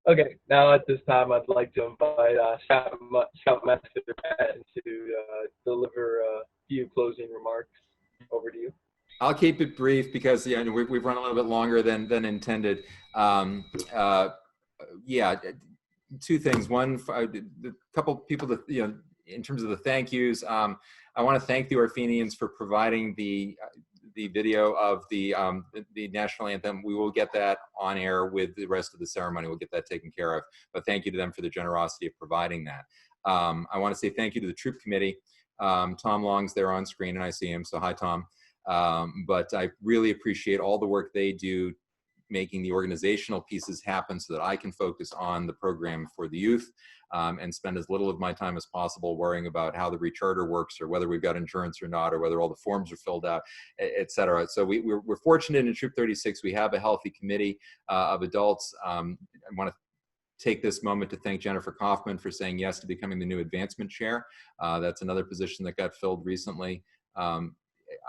Okay, now at this time, I'd like to invite Scoutmaster Patton to deliver a few closing remarks. Over to you. I'll keep it brief, because yeah, we've run a little bit longer than intended. Yeah, 2 things. One, a couple people that, you know, in terms of the thank yous, I want to thank the Orphenians for providing the the video of the national anthem. We will get that on air with the rest of the ceremony. We'll get that taken care of. But thank you to them for the generosity of providing that. I want to say thank you to the troop committee. Tom Long's there on screen, and I see him, so hi, Tom. But I really appreciate all the work they do making the organizational pieces happen so that I can focus on the program for the youth and spend as little of my time as possible worrying about how the recharter works or whether we've got insurance or not or whether all the forms are filled out, et cetera. So we're fortunate in Troop 36. We have a healthy committee of adults. I want to take this moment to thank Jennifer Kaufman for saying yes to becoming the new advancement chair. That's another position that got filled recently.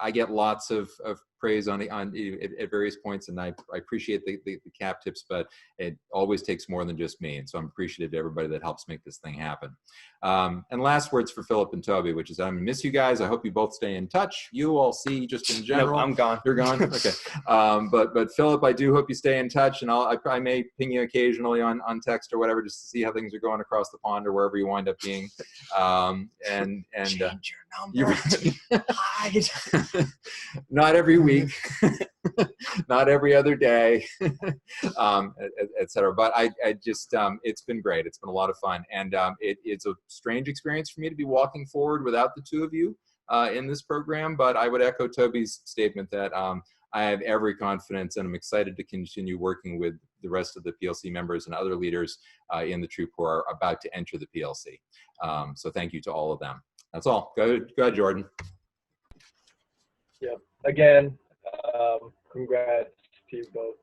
I get lots of praise at various points, and I appreciate the cap tips, but it always takes more than just me. And so I'm appreciative to everybody that helps make this thing happen. And last words for Philip and Tobey, which is I miss you guys. I hope you both stay in touch. You all see just in general. Nope, I'm gone. You're gone? Okay. But Philip, I do hope you stay in touch, and I may ping you occasionally on text or whatever just to see how things are going across the pond or wherever you wind up being. Change your number. Hide. Not every week, not every other day, et cetera. But I just, it's been great. It's been a lot of fun. And it's a strange experience for me to be walking forward without the two of you in this program. But I would echo Tobey's statement that I have every confidence, and I'm excited to continue working with the rest of the PLC members and other leaders in the troop who are about to enter the PLC. So thank you to all of them. That's all. Go ahead, Jordan. Yep. Again, congrats to you both,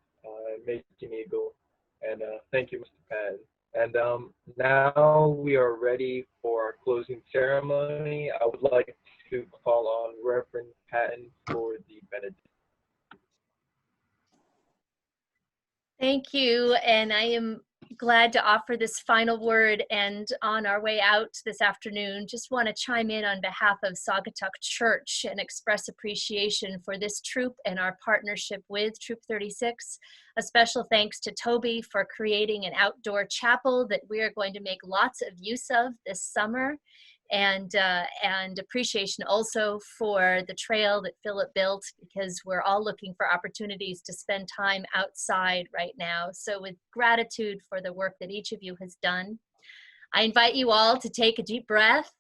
Making Eagle, and thank you, Mr. Patton. And now we are ready for our closing ceremony. I would like to call on Reverend Patton for the benediction. Thank you, and I am glad to offer this final word. And on our way out this afternoon, just want to chime in on behalf of Saugatuck Church and express appreciation for this troop and our partnership with Troop 36. A special thanks to Tobey for creating an outdoor chapel that we are going to make lots of use of this summer. And appreciation also for the trail that Philip built, because we're all looking for opportunities to spend time outside right now. So with gratitude for the work that each of you has done, I invite you all to take a deep breath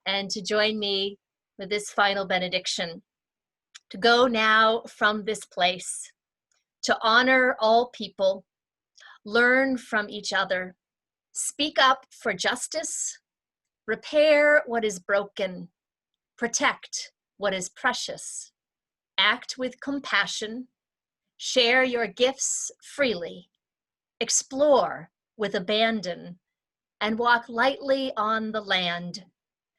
and to join me with this final benediction. To go now from this place, to honor all people, learn from each other, speak up for justice, repair what is broken, protect what is precious, act with compassion, share your gifts freely, explore with abandon, and walk lightly on the land.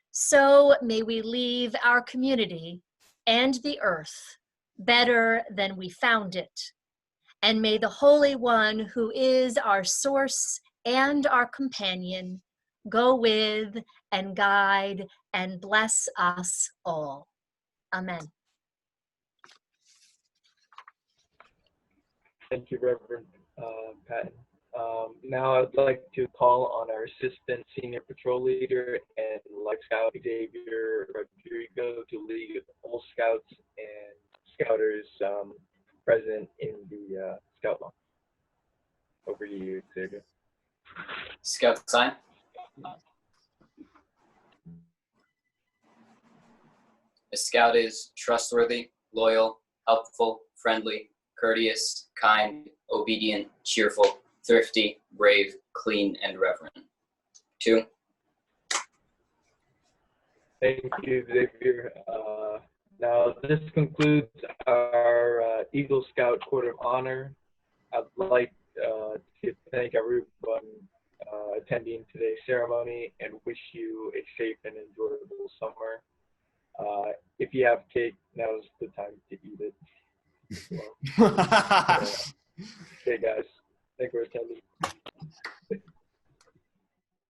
So may we leave our community and the earth better than we found it. And may the Holy One, who is our source and our companion, go with and guide and bless us all. Amen. Thank you, Reverend Patton. Now I'd like to call on our Assistant Senior Patrol Leader and Life Scout Xavier Rodrigo to lead all Scouts and Scouters present in the Scout Lawn. Over to you, Xavier. Scout sign. A scout is trustworthy, loyal, helpful, friendly, courteous, kind, obedient, cheerful, thrifty, brave, clean, and reverent. 2. Thank you, Xavier. Now this concludes our Eagle Scout Court of Honor. I'd like to thank everyone attending today's ceremony and wish you a safe and enjoyable summer. If you have cake, now's the time to eat it. Okay, guys. Thank you for attending.